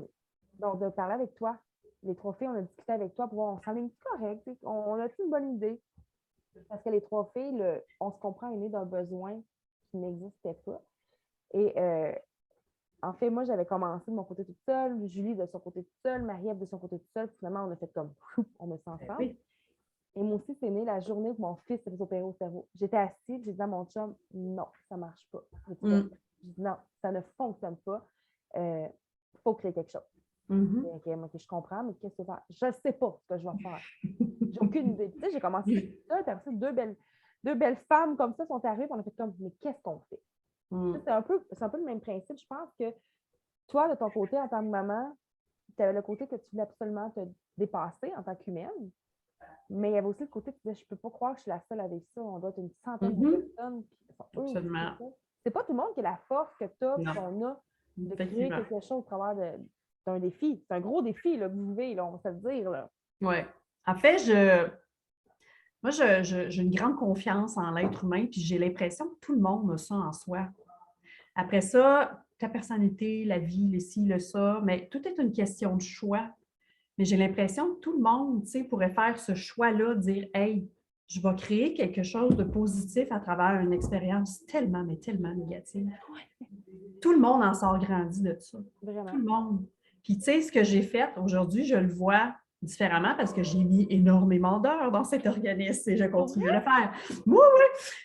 donc de parler avec toi. Les 3 filles, on a discuté avec toi pour voir, on s'enligne correct, on a une bonne idée. Parce que les 3 filles, on se comprend, est né d'un besoin qui n'existait pas. Et en fait, moi, j'avais commencé de mon côté toute seule, Julie de son côté toute seule, Marie-Ève de son côté toute seule. Finalement, on a fait comme, on met ça ensemble. Oui. Et moi aussi, c'est né la journée où mon fils s'est fait opérer au cerveau. J'étais assise, j'ai dit à mon chum, non, ça ne marche pas. J'ai dit, non, ça ne fonctionne pas. Il faut créer quelque chose. OK, je comprends, mais qu'est-ce que tu vas faire? Je ne sais pas ce que je vais faire. J'ai aucune idée. Tu sais, j'ai commencé tout ça, puis après ça, deux belles femmes comme ça sont arrivées, puis on a fait comme, mais qu'est-ce qu'on fait? C'est un peu le même principe. Je pense que toi, de ton côté, en tant que maman, tu avais le côté que tu voulais absolument te dépasser en tant qu'humaine, mais il y avait aussi le côté que tu disais, je ne peux pas croire que je suis la seule avec ça. On doit être une centaine de personnes. Absolument. C'est pas tout le monde qui a la force que tu as, qu'on a, de créer quelque chose au travers d'un défi. C'est un gros défi là, que vous vivez, là, on va se le dire. Oui. En fait, moi, j'ai une grande confiance en l'être humain, puis j'ai l'impression que tout le monde a ça en soi. Après ça, ta personnalité, la vie, le ci, le ça, mais tout est une question de choix. Mais j'ai l'impression que tout le monde, tu sais, pourrait faire ce choix-là, dire « Hey, je vais créer quelque chose de positif à travers une expérience tellement, mais tellement négative. » Tout le monde en sort grandi de ça. Vraiment. Tout le monde. Puis, tu sais, ce que j'ai fait aujourd'hui, je le vois différemment parce que j'ai mis énormément d'heures dans cet organisme et je continue à le faire. Oui, oui.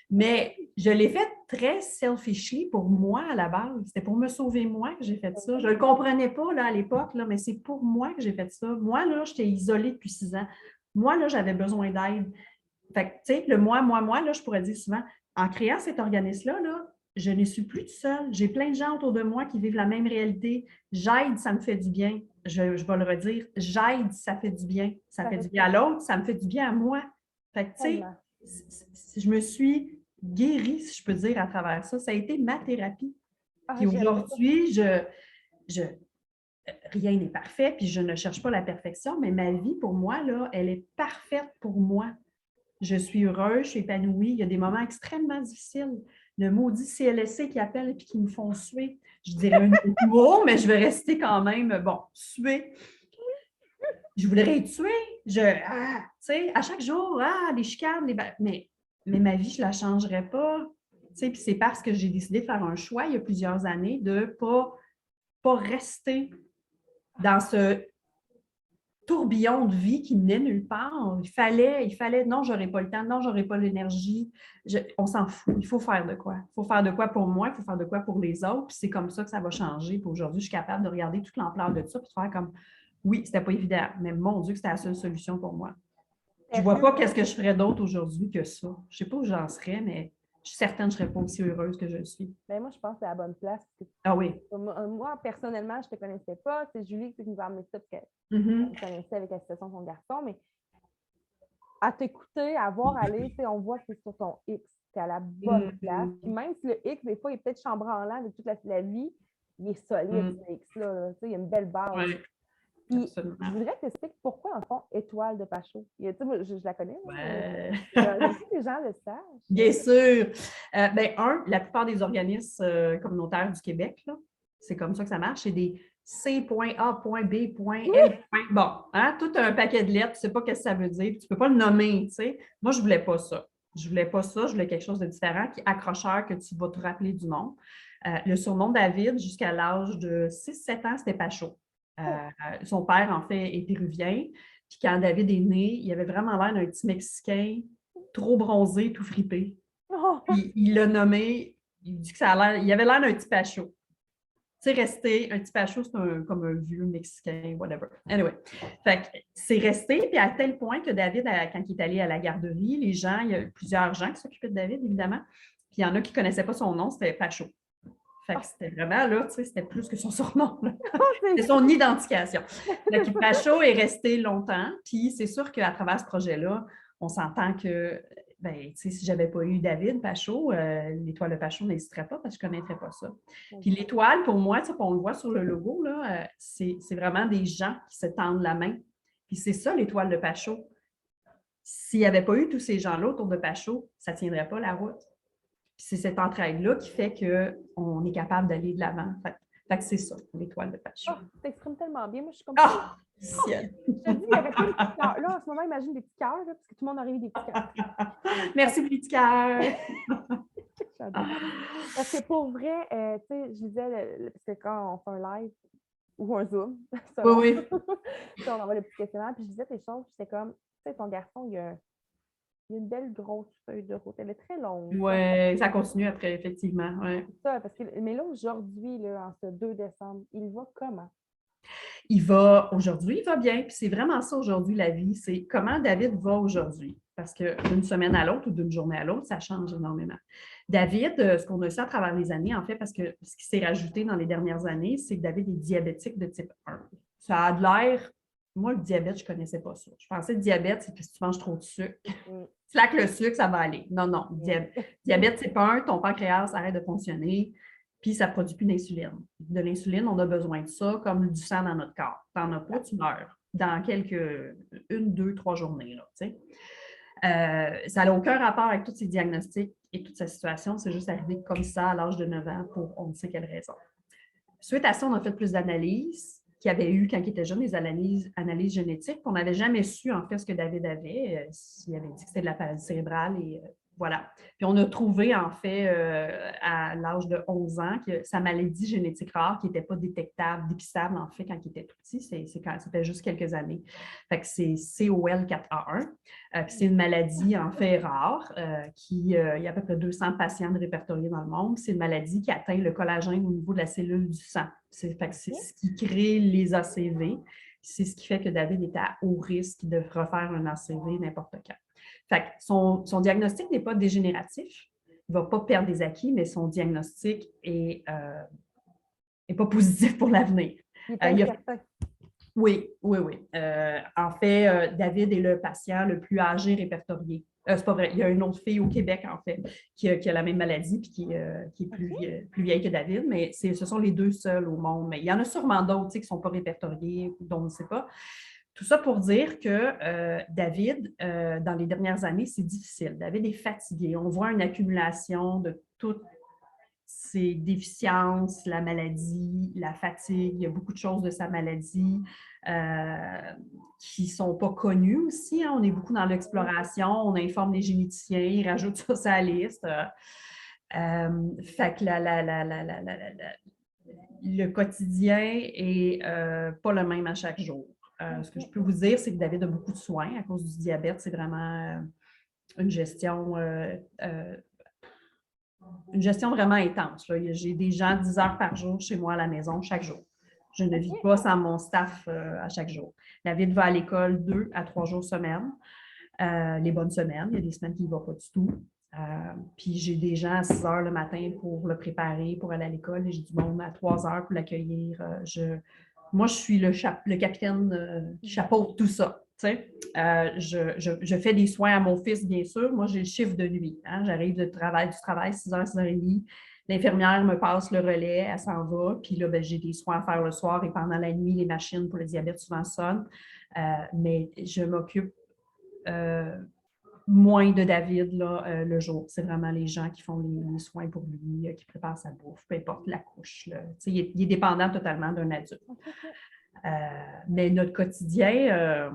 Mais je l'ai fait très selfishly pour moi à la base. C'était pour me sauver moi que j'ai fait ça. Je ne le comprenais pas là, à l'époque, là, mais c'est pour moi que j'ai fait ça. Moi, là, j'étais isolée depuis 6 ans. Moi, là, j'avais besoin d'aide. Fait que, tu sais, le moi, là, je pourrais dire souvent, en créant cet organisme-là, là, je ne suis plus toute seule. J'ai plein de gens autour de moi qui vivent la même réalité. J'aide, ça me fait du bien. Je vais le redire. J'aide, ça fait du bien. Ça fait du bien à l'autre, ça me fait du bien à moi. Fait que, tu sais, je me suis guérie, si je peux dire, à travers ça. Ça a été ma thérapie. Puis aujourd'hui, rien n'est parfait, puis je ne cherche pas la perfection, mais ma vie, pour moi, là, elle est parfaite pour moi. Je suis heureuse, je suis épanouie. Il y a des moments extrêmement difficiles. Le maudit CLSC qui appelle et qui me font suer. Je dirais un autre mot, mais je vais rester quand même, bon, suer. Je voudrais être tuée. Tu sais, à chaque jour, les chicanes, mais ma vie, je ne la changerais pas. Tu sais, puis c'est parce que j'ai décidé de faire un choix il y a plusieurs années de ne pas rester dans ce tourbillon de vie qui menait nulle part. Il fallait, non, j'aurais pas le temps, non, j'aurais pas l'énergie. On s'en fout. Il faut faire de quoi. Il faut faire de quoi pour moi, il faut faire de quoi pour les autres. Puis c'est comme ça que ça va changer. Puis aujourd'hui, je suis capable de regarder toute l'ampleur de ça puis de faire comme, oui, c'était pas évident, mais mon Dieu, que c'était la seule solution pour moi. Je ne vois pas qu'est-ce que je ferais d'autre aujourd'hui que ça. Je ne sais pas où j'en serais, mais je suis certaine que je ne serais pas aussi heureuse que je le suis. Ben, moi, je pense que c'est à la bonne place. Ah oui. Moi, personnellement, je ne te connaissais pas. C'est Julie qui nous a amené ça parce qu'elle me connaissait avec la situation de son garçon. Mais à t'écouter, à voir aller, on voit que c'est sur ton X. Tu es à la bonne place. Puis même si le X, des fois, il est peut-être chambranlant avec toute la vie, il est solide, ce X-là. Il y a une belle base. Oui. Puis, je voudrais que tu expliques pourquoi, en fond, Étoile de Pachot. Je la connais. Ouais. Je sais que les gens le savent. Bien sûr. La plupart des organismes communautaires du Québec, c'est comme ça que ça marche. C'est des C.A.B.L. Bon, hein, tout un paquet de lettres, tu ne sais pas ce que ça veut dire, puis tu ne peux pas le nommer. Tu sais. Moi, je ne voulais pas ça. Je voulais quelque chose de différent, qui est accrocheur, que tu vas te rappeler du nom. Le surnom David, jusqu'à l'âge de 6-7 ans, c'était Pachot. Son père, en fait, est péruvien. Puis quand David est né, il avait vraiment l'air d'un petit Mexicain, trop bronzé, tout fripé. Puis il l'a nommé, il dit que ça a l'air, il avait l'air d'un petit Pachot. C'est resté, un petit Pachot, c'est comme un vieux Mexicain, whatever. Anyway, fait que c'est resté, puis à tel point que David, quand il est allé à la garderie, il y a plusieurs gens qui s'occupaient de David, évidemment, puis il y en a qui ne connaissaient pas son nom, c'était Pachot. Fait que c'était vraiment, là, tu sais, c'était plus que son surnom. C'était son identification. Fait que Pachot est resté longtemps, puis c'est sûr qu'à travers ce projet-là, on s'entend que, tu sais, si je n'avais pas eu David Pachot, l'étoile de Pachot n'existerait pas parce que je ne connaîtrais pas ça. Puis l'étoile, pour moi, on le voit sur le logo, là, c'est vraiment des gens qui se tendent la main. Puis c'est ça, l'étoile de Pachot. S'il n'y avait pas eu tous ces gens-là autour de Pachot, ça ne tiendrait pas la route. Puis c'est cette entraide-là qui fait qu'on est capable d'aller de l'avant. Fait que c'est ça, l'étoile de Pachot. Oh, tu t'exprimes tellement bien. Moi, je suis comme ça. Ciel. Je te dis, il y avait plein de petits cœurs. Là, en ce moment, imagine des petits cœurs, parce que tout le monde aurait eu des petits cœurs. Merci, petits cœurs. J'adore. Parce que pour vrai, tu sais, je disais, parce que quand on fait un live ou un Zoom, oui. on envoie le petit questionnaire, puis je disais tes choses, c'est comme, tu sais, ton garçon, il a une belle grosse feuille de route. Elle est très longue. Oui, ça continue après, effectivement. Ouais. Ça, mais là, aujourd'hui, en ce 2 décembre, il va comment? Aujourd'hui, il va bien. Puis c'est vraiment ça aujourd'hui, la vie. C'est comment David va aujourd'hui. Parce que d'une semaine à l'autre ou d'une journée à l'autre, ça change énormément. David, ce qu'on a su à travers les années, en fait, parce que ce qui s'est rajouté dans les dernières années, c'est que David est diabétique de type 1. Ça a de l'air. Moi, le diabète, je ne connaissais pas ça. Je pensais que le diabète, c'est que si tu manges trop de sucre. Tu laques le sucre, ça va aller. Non, non. Diabète type 1, ton pancréas arrête de fonctionner, puis ça ne produit plus d'insuline. De l'insuline, on a besoin de ça comme du sang dans notre corps. Tu n'en as pas, tu meurs dans 1, 2, 3 journées. Là, ça n'a aucun rapport avec tous ces diagnostics et toute sa situation. C'est juste arrivé comme ça à l'âge de 9 ans pour on ne sait quelle raison. Suite à ça, on a fait plus d'analyses qu'il y avait eu quand il était jeune, des analyses génétiques. On n'avait jamais su, en fait, ce que David avait. Il avait dit que c'était de la paralysie cérébrale et voilà. Puis on a trouvé, en fait, à l'âge de 11 ans, que sa maladie génétique rare, qui n'était pas dépistable, en fait, quand il était tout petit, c'était juste quelques années. Fait que c'est COL4A1. Puis c'est une maladie, en fait, rare, il y a à peu près 200 patients répertoriés dans le monde. C'est une maladie qui atteint le collagène au niveau de la cellule du sang. C'est ce qui crée les ACV. C'est ce qui fait que David est à haut risque de refaire un ACV n'importe quand. Fait que son diagnostic n'est pas dégénératif. Il ne va pas perdre des acquis, mais son diagnostic n'est pas positif pour l'avenir. Oui. En fait, David est le patient le plus âgé répertorié. C'est pas vrai. Il y a une autre fille au Québec, en fait, qui a la même maladie et qui est plus vieille que David, mais ce sont les 2 seuls au monde. Mais il y en a sûrement d'autres qui ne sont pas répertoriés, dont on ne sait pas. Tout ça pour dire que David, dans les dernières années, c'est difficile. David est fatigué. On voit une accumulation de toutes ses déficiences, la maladie, la fatigue. Il y a beaucoup de choses de sa maladie qui ne sont pas connues aussi. Hein. On est beaucoup dans l'exploration. On informe les généticiens, ils rajoutent ça sur la liste. Fait que le quotidien n'est pas le même à chaque jour. Ce que je peux vous dire, c'est que David a beaucoup de soins à cause du diabète. C'est vraiment une gestion vraiment intense. J'ai des gens 10 heures par jour chez moi à la maison chaque jour. Je ne vis pas sans mon staff à chaque jour. David va à l'école 2 à 3 jours semaine. les bonnes semaines. Il y a des semaines qui ne vont pas du tout. Puis j'ai des gens à 6 heures le matin pour le préparer, pour aller à l'école. Et j'ai du monde à 3 heures pour l'accueillir. Moi, je suis le capitaine qui chapeaute tout ça. Je fais des soins à mon fils, bien sûr. Moi, j'ai le chiffre de nuit. Hein? J'arrive du travail, 6h, 6h30. L'infirmière me passe le relais, elle s'en va. Puis là, j'ai des soins à faire le soir et pendant la nuit, les machines pour le diabète souvent sonnent. Mais je m'occupe moins de David là, le jour. C'est vraiment les gens qui font les soins pour lui, qui préparent sa bouffe, peu importe la couche. Il est dépendant totalement d'un adulte. Mais notre quotidien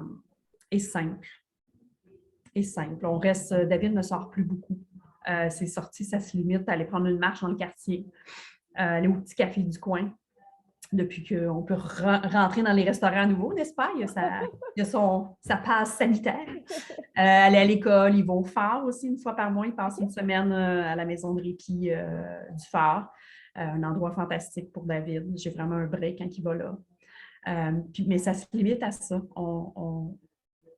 est simple. On reste, David ne sort plus beaucoup. Ses sorties, ça se limite à aller prendre une marche dans le quartier, aller au petit café du coin. Depuis qu'on peut rentrer dans les restaurants à nouveau, n'est-ce pas? Il y a sa passe sanitaire. Aller à l'école, il va au phare aussi une fois par mois. Il passe une semaine à la maison de répit du phare. Un endroit fantastique pour David. J'ai vraiment un break quand il va là. Mais ça se limite à ça.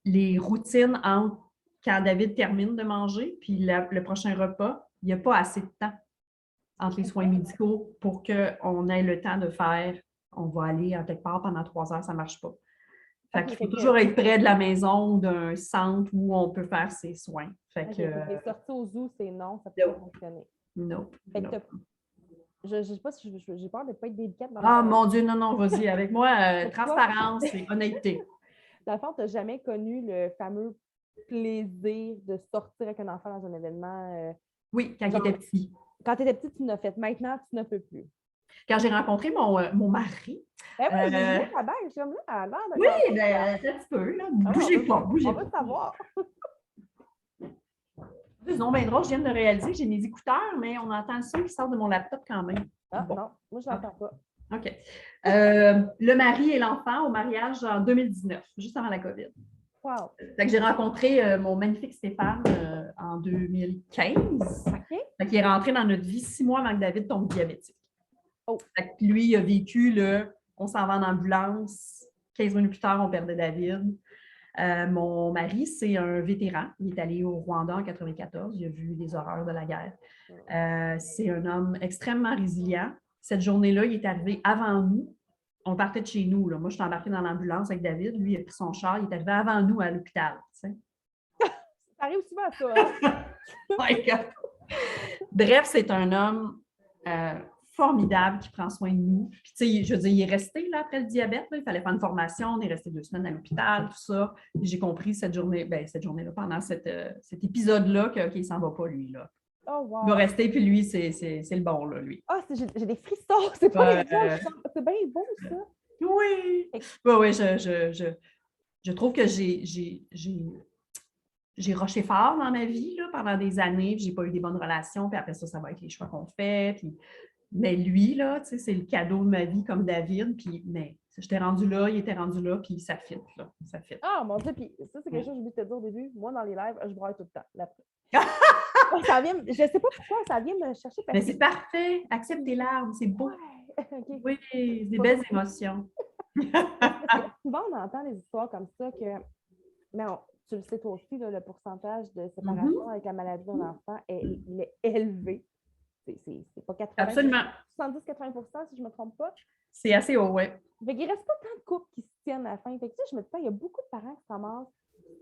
Les routines entre quand David termine de manger puis le prochain repas, il n'y a pas assez de temps entre les soins médicaux pour qu'on ait le temps de faire, on va aller à quelque part pendant 3 heures, ça ne marche pas. Fait qu'il faut toujours être près de la maison ou d'un centre où on peut faire ses soins. Fait que, les sorties au zoo, c'est non, ça peut pas fonctionner. Non. Je ne sais pas si j'ai peur de ne pas être délicate. Mon Dieu, non, vas-y. Avec moi, transparence et honnêteté. Dans le fond, tu n'as jamais connu le fameux plaisir de sortir avec un enfant dans un événement? Oui, quand il était petit. Quand tu étais petite, tu l'as fait. Maintenant, tu ne peux plus. Quand j'ai rencontré mon mari. Oui, j'ai vu ta bague. Je suis comme là, à l'air de. Oui, bien, un petit peu. Là. Bougez pas. On veut savoir. C'est non, bien drôle, je viens de réaliser que j'ai mes écouteurs, mais on entend le son qui sort de mon laptop quand même. Non, moi, je ne l'entends pas. OK. Le mari et l'enfant au mariage en 2019, juste avant la COVID. Wow. Fait que j'ai rencontré mon magnifique Stéphane en 2015. OK. Fait qu'il est rentré dans notre vie 6 mois avant que David tombe diabétique. Oh. Fait que lui, il a vécu on s'en va en ambulance. 15 minutes plus tard, on perdait David. Mon mari, c'est un vétéran. Il est allé au Rwanda en 1994. Il a vu les horreurs de la guerre. C'est un homme extrêmement résilient. Cette journée-là, il est arrivé avant nous. On partait de chez nous. Là. Moi, je suis embarquée dans l'ambulance avec David. Lui, il a pris son char. Il est arrivé avant nous à l'hôpital. Tu sais. Ça arrive souvent, ça. Hein? My God. Bref, c'est un homme formidable qui prend soin de nous. Puis, tu sais, je veux dire, il est resté là après le diabète. Là. Il fallait faire une formation. On est resté 2 semaines à l'hôpital, tout ça. Puis j'ai compris cette journée-là, pendant cet épisode-là, qu'il ne s'en va pas, lui. Là. Oh, wow. Il va rester, puis lui, c'est le bon, là, lui. Ah, j'ai des frissons. C'est pas c'est bien beau, ça. Oui. Oui, je trouve que j'ai rushé fort dans ma vie là, pendant des années, puis j'ai pas eu des bonnes relations, puis après ça va être les choix qu'on fait. Puis... Mais lui, là, tu sais, c'est le cadeau de ma vie comme David, puis mais j'étais rendue là, il était rendu là, puis ça fit, là. Ça fit. Ah, mon Dieu, puis ça, c'est quelque chose que j'ai oublié de te dire au début. Moi, dans les lives, je braille tout le temps. Ça vient, je ne sais pas pourquoi, ça vient me chercher. Mais c'est parfait. Accepte tes larmes, c'est beau. Ouais. Okay. Oui, des belles émotions. Souvent, on entend des histoires comme ça que, mais tu le sais toi aussi, là, le pourcentage de séparation avec la maladie d'un enfant il est élevé. C'est pas 80%. Absolument. 70-80%, si je ne me trompe pas. C'est assez haut, oui. Fait qu'il ne reste pas tant de couples qui se tiennent à la fin. Fait que, je me dis, il y a beaucoup de parents qui se ramassent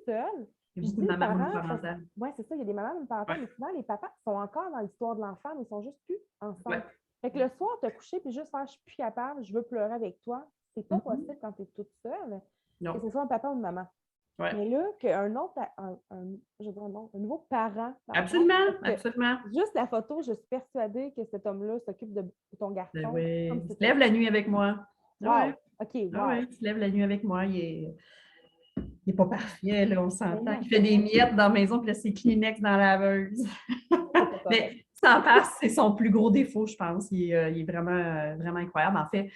seuls. Il y a beaucoup de mamans monoparentales. Oui, c'est ça, il y a des mamans monoparentales, mais souvent, les papas sont encore dans l'histoire de l'enfant, mais ils sont juste plus ensemble. Ouais. Fait que le soir, te coucher puis juste faire « je suis plus capable, je veux pleurer avec toi », c'est pas possible quand tu es toute seule. Non. Que ce soit un papa ou une maman. Ouais. Mais là, qu'un autre, un nouveau parent. Absolument, absolument. Juste la photo, je suis persuadée que cet homme-là s'occupe de ton garçon. Oui. Il se lève la nuit avec moi. Wow. Ouais. OK, wow. Ah ouais, il se lève la nuit avec moi. Il n'est pas parfait, là, on s'entend. Il fait des miettes dans la maison, puis là, c'est Kleenex dans la laveuse. Mais sans passe, c'est son plus gros défaut, je pense. Il est vraiment, vraiment incroyable. En fait,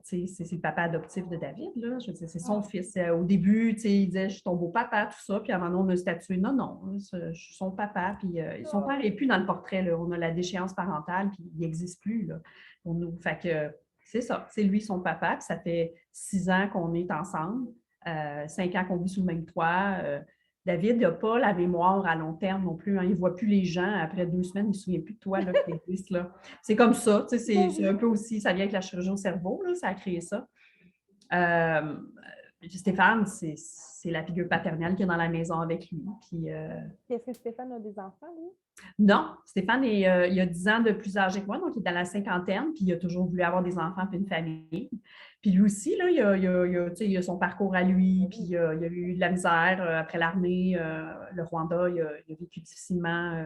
c'est le papa adoptif de David, là. Je veux dire, c'est son fils. Au début, il disait « je suis ton beau papa », tout ça. Puis à un moment donné, on a statué « non, je suis son papa ». Puis son père n'est plus dans le portrait, là. On a la déchéance parentale, puis il n'existe plus, là, pour nous. Fait que c'est ça, c'est lui son papa. Puis ça fait 6 ans qu'on est ensemble, 5 ans qu'on vit sous le même toit. David n'a pas la mémoire à long terme non plus. Hein. Il ne voit plus les gens. Après 2 semaines, il ne se souvient plus de toi là, qui existe, là. C'est comme ça. C'est un peu aussi, ça vient avec la chirurgie au cerveau, là, ça a créé ça. Stéphane, c'est la figure paternelle qui est dans la maison avec lui. Puis, est-ce que Stéphane a des enfants, lui? Non, Stéphane, il a 10 ans de plus âgé que moi, donc il est dans la cinquantaine, puis il a toujours voulu avoir des enfants et une famille. Puis lui aussi, là, il a son parcours à lui, puis il a eu de la misère après l'armée, le Rwanda, il a vécu difficilement.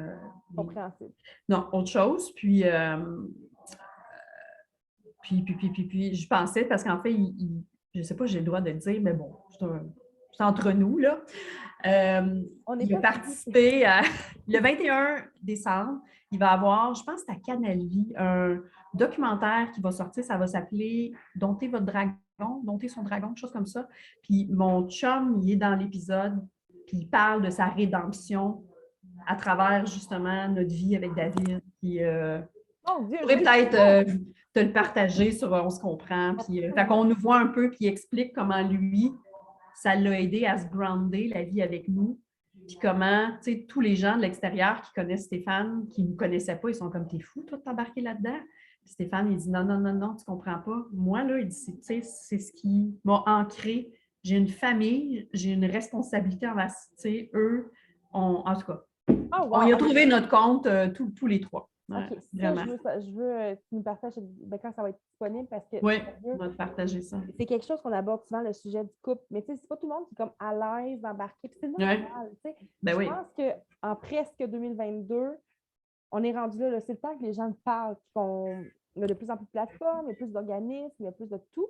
Compréhensible. Non, autre chose. Puis, je pensais, parce qu'en fait, je ne sais pas si j'ai le droit de le dire, mais bon, c'est entre nous, là. Il a participé le 21 décembre, il va avoir, je pense que c'est à Canal Vie, un documentaire qui va sortir, ça va s'appeler « Dompter votre dragon », « Dompter son dragon », quelque chose comme ça. Puis mon chum, il est dans l'épisode, puis il parle de sa rédemption à travers justement notre vie avec David. Puis, je pourrais peut-être te le partager sur On se comprend. Puis, fait qu'on nous voit un peu, puis il explique comment lui, ça l'a aidé à se grounder la vie avec nous. Puis comment, tu sais, tous les gens de l'extérieur qui connaissent Stéphane, qui ne nous connaissaient pas, ils sont comme, t'es fou, toi, de t'embarquer là-dedans? Puis Stéphane, il dit, non, tu comprends pas. Moi, là, il dit, tu sais, c'est ce qui m'a ancré. J'ai une famille, j'ai une responsabilité envers, tu sais, eux, en tout cas, on y a trouvé notre compte tous les trois. Ouais, OK, je veux que tu nous partages quand ça va être disponible parce que oui, on va te partager ça. C'est quelque chose qu'on aborde souvent, le sujet du couple, mais c'est pas tout le monde qui est comme à l'aise d'embarquer. C'est normal. Je pense qu'en presque 2022, on est rendu là, c'est le temps que les gens parlent, qu'on a de plus en plus de plateformes, il y a plus d'organismes, il y a plus de tout.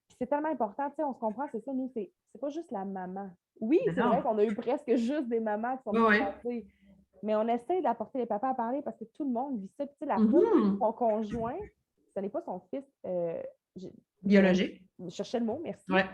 Puis c'est tellement important, on se comprend, c'est ça, nous, c'est pas juste la maman. Oui, c'est vrai qu'on a eu presque juste des mamans qui sont passées. Mais on essaie d'apporter les papas à parler parce que tout le monde vit ça. Puis, la son conjoint, ce n'est pas son fils biologique. Je cherchais le mot, merci. Ouais.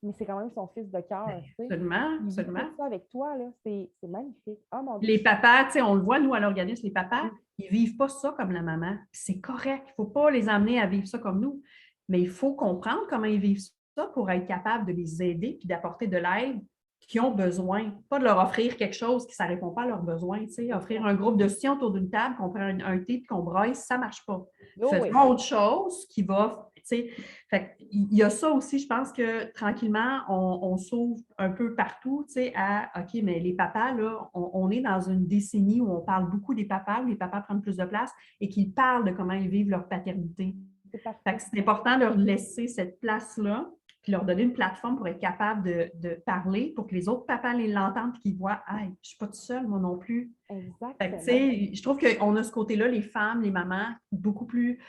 Mais c'est quand même son fils de cœur. Absolument. Il vit ça avec toi, c'est magnifique. Oh, mon Dieu. Les papas, on le voit, nous, à l'organisme, les papas, ils ne vivent pas ça comme la maman. C'est correct. Il ne faut pas les amener à vivre ça comme nous. Mais il faut comprendre comment ils vivent ça pour être capable de les aider puis d'apporter de l'aide qui ont besoin, pas de leur offrir quelque chose qui ne répond pas à leurs besoins. Offrir un groupe de science autour d'une table, qu'on prend un thé et qu'on broye, ça ne marche pas. Faisons autre chose qui va. Fait, il y a ça aussi, je pense que tranquillement, on s'ouvre un peu partout à OK, mais les papas, là, on est dans une décennie où on parle beaucoup des papas, où les papas prennent plus de place et qu'ils parlent de comment ils vivent leur paternité. C'est important de leur laisser cette place-là, puis leur donner une plateforme pour être capable de parler, pour que les autres papas l'entendent et qu'ils voient « Hey, je ne suis pas toute seule, moi non plus. » Exactement. Je trouve qu'on a ce côté-là, les femmes, les mamans, beaucoup plus,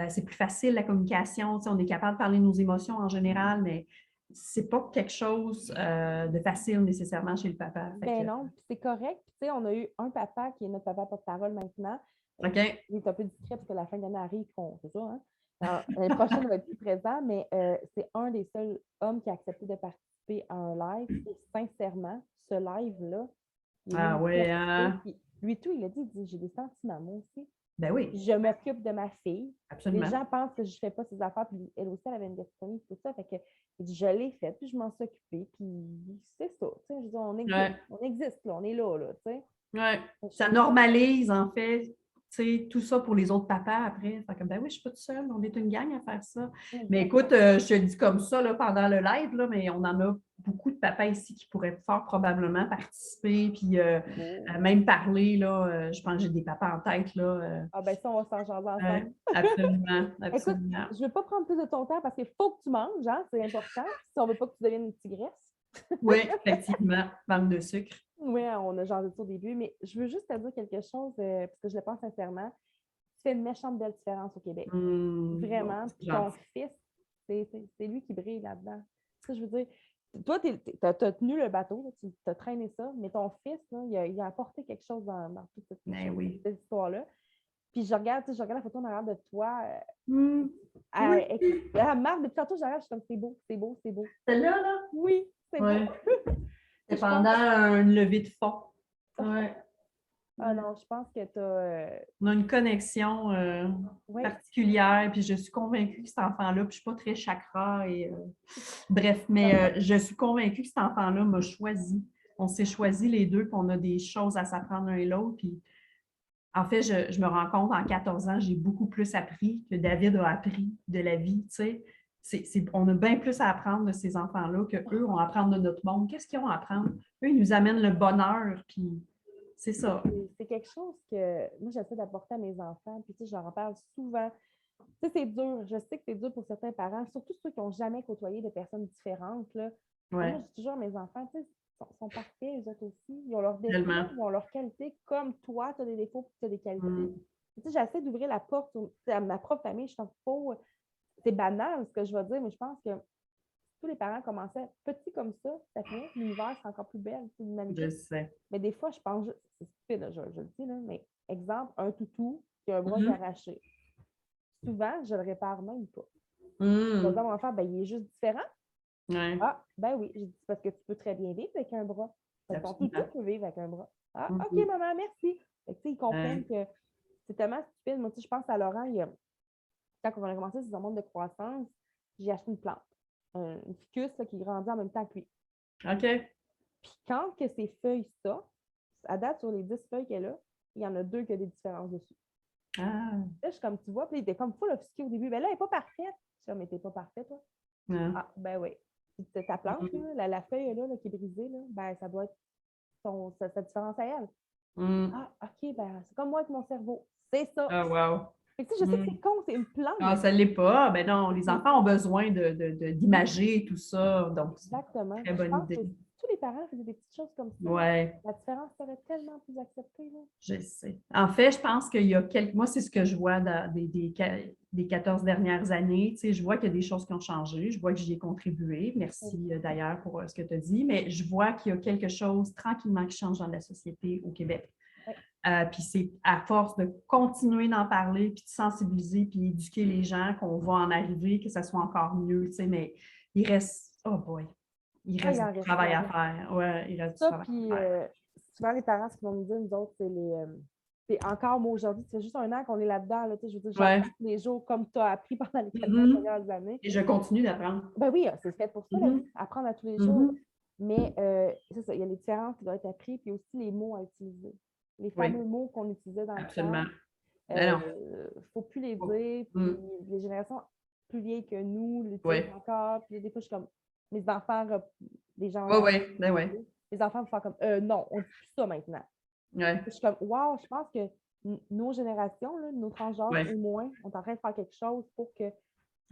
c'est plus facile la communication, on est capable de parler de nos émotions en général, mais c'est pas quelque chose de facile nécessairement chez le papa. Non, c'est correct. Puis, on a eu un papa qui est notre papa porte-parole maintenant. OK. Il est un peu discret parce que la fin d'année arrive, c'est ça, hein? L'année prochaine, il va être plus présent, mais c'est un des seuls hommes qui a accepté de participer à un live. Et sincèrement, ce live-là, lui, tout, il a dit j'ai des sentiments, moi aussi. Ben oui. Je m'occupe de ma fille. Absolument. Les gens pensent que je ne fais pas ses affaires, puis elle aussi, elle avait une gastronomie, tout ça. Fait que je l'ai fait, puis je m'en suis occupée, puis c'est ça. Je veux dire, on existe, là, on est là, tu sais. Oui. Ça normalise, en fait, tout ça pour les autres papas après. Fait que, ben oui, je ne suis pas toute seule, on est une gang à faire ça. Mais écoute, je te dis comme ça là, pendant le live, là, mais on en a beaucoup de papas ici qui pourraient fort probablement participer, puis même parler. Là, je pense que j'ai des papas en tête. Là, ça, on va s'en jaser ensemble. Absolument. Écoute, je ne veux pas prendre plus de ton temps parce qu'il faut que tu manges, hein, c'est important, si on ne veut pas que tu deviennes une tigresse. Oui, effectivement, manque de sucre. Oui, on a jasé ça au début, mais je veux juste te dire quelque chose, parce que je le pense sincèrement. Tu fais une méchante belle différence au Québec. Vraiment. Puis ton fils, c'est lui qui brille là-dedans. Ça, je veux dire, toi, tu as tenu le bateau, là, tu as traîné ça, mais ton fils, là, il a apporté quelque chose dans toute cette histoire-là. Puis je regarde la photo en arrière de toi. Marc, depuis tantôt, je regarde, je suis comme c'est beau, c'est beau, c'est beau. Celle-là, là? Oui, c'est beau. C'est pendant une levée de fonds. Ouais. Ah non, je pense que tu as... On a une connexion particulière, puis je suis convaincue que cet enfant-là, puis je ne suis pas très chakra, bref, mais je suis convaincue que cet enfant-là m'a choisi on s'est choisis les deux, puis on a des choses à s'apprendre l'un et l'autre. Puis, en fait, je me rends compte, en 14 ans, j'ai beaucoup plus appris que David a appris de la vie, tu sais. On a bien plus à apprendre de ces enfants-là qu'eux ont à apprendre de notre monde. Qu'est-ce qu'ils ont à apprendre? Eux, ils nous amènent le bonheur, puis c'est ça. C'est quelque chose que moi, j'essaie d'apporter à mes enfants, puis tu sais, je leur en parle souvent. Tu sais, c'est dur. Je sais que c'est dur pour certains parents, surtout ceux qui n'ont jamais côtoyé de personnes différentes, là. Ouais. Moi, je dis toujours à mes enfants, tu sais, sont parfaits, eux autres aussi. Ils ont leurs défauts, Tellement. ils ont leurs qualités, comme toi, tu as des défauts et tu as des qualités. Tu sais, j'essaie d'ouvrir la porte à ma propre famille. Je pense pas, c'est banal ce que je vais dire, mais je pense que tous les parents commençaient petits comme ça finit, l'univers sera encore plus belle, c'est l'humanité. Je sais. Mais des fois, je pense, c'est stupide, je le dis, là, mais exemple, un toutou qui a un bras arraché. Souvent, je le répare même pas. Je vais dire à mon enfant, ben, il est juste différent. Ouais. Ah, ben oui, j'ai dit, parce que tu peux très bien vivre avec un bras. Parce que ton toutou peut vivre avec un bras. Ah, OK, maman, merci. Fait que, ils comprennent que c'est tellement stupide. Moi, je pense à Laurent, quand on a commencé ses hormones de croissance, j'ai acheté une plante. Une ficus là, qui grandit en même temps que lui. OK. Puis quand que ses feuilles sortent, à date, sur les 10 feuilles qu'elle a, il y en a 2 qui ont des différences dessus. Ah. Là, je suis comme tu vois, puis il était comme full offusqué au début. Ben là, elle n'est pas parfaite. Je suis comme, mais t'es pas parfaite, toi. Ah, ben oui. Ta plante, là, la feuille là, qui est brisée, là, ben, ça doit être sa différence à elle. Ah, OK, ben, c'est comme moi avec mon cerveau. C'est ça. Ah, wow. Fait que, je sais que c'est con, c'est une plante. Ah, ça ne l'est pas. Ben non, les enfants ont besoin d'imager tout ça. Donc, exactement. Très bonne idée. Tous les parents faisaient des petites choses comme ça. Ouais. La différence serait tellement plus acceptée. Là. Je sais. En fait, je pense qu'il y a quelques... Moi, c'est ce que je vois des 14 dernières années. Tu sais, je vois qu'il y a des choses qui ont changé. Je vois que j'y ai contribué. Merci d'ailleurs pour ce que tu as dit. Mais je vois qu'il y a quelque chose tranquillement qui change dans la société au Québec. Ouais. Puis c'est à force de continuer d'en parler, puis de sensibiliser, puis d'éduquer les gens qu'on va en arriver, que ça soit encore mieux. Tu sais, mais il reste... Oh boy! Il reste du travail à faire. Ouais, il reste du travail à faire. Souvent, les parents, ce qu'ils vont nous dire, nous autres, c'est encore, moi, aujourd'hui, ça fait juste un an qu'on est là-dedans. Là, je veux dire, j'apprends tous les jours comme tu as appris pendant les 4 dernières années. Et je continue d'apprendre. Ben oui, c'est fait pour ça, apprendre à tous les jours. Mais c'est ça, il y a les différences qui doivent être apprises, puis aussi les mots à utiliser. Les fameux mots qu'on utilisait dans le temps. Il ne faut plus les dire. Puis les générations plus vieilles que nous l'utilisent encore. Puis des fois, je suis comme, mes enfants, des gens... Les enfants vont faire comme, non, on ne dit plus ça maintenant. Je suis comme, wow, je pense que nos générations, là, nos transgenres au moins, on est en train de faire quelque chose pour que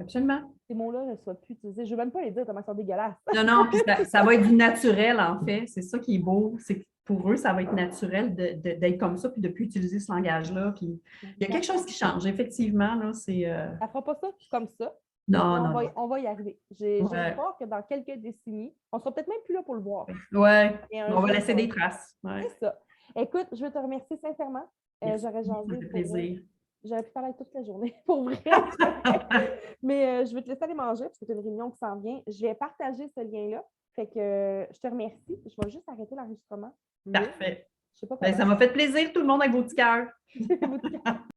ces mots-là ne soient plus utilisés. Je ne veux même pas les dire tellement ils sont dégueulasses. Non, puis ça va être du naturel, en fait. C'est ça qui est beau. C'est que pour eux, ça va être naturel d'être comme ça puis de ne plus utiliser ce langage-là. Puis il y a quelque chose qui change, effectivement. Là, c'est, ça ne fera pas ça comme ça. Non. On va y arriver. J'espère que dans quelques décennies, on ne sera peut-être même plus là pour le voir. Oui, on va laisser des traces. C'est ça. Écoute, je veux te remercier sincèrement. J'aurais jasé. Ça fait plaisir. J'aurais pu parler toute la journée, pour vrai. Mais je vais te laisser aller manger parce que tu as une réunion qui s'en vient. Je vais partager ce lien-là. Fait que je te remercie. Je vais juste arrêter l'enregistrement. Parfait. Je sais pas comment. Ça m'a fait plaisir, tout le monde avec vos petits cœurs.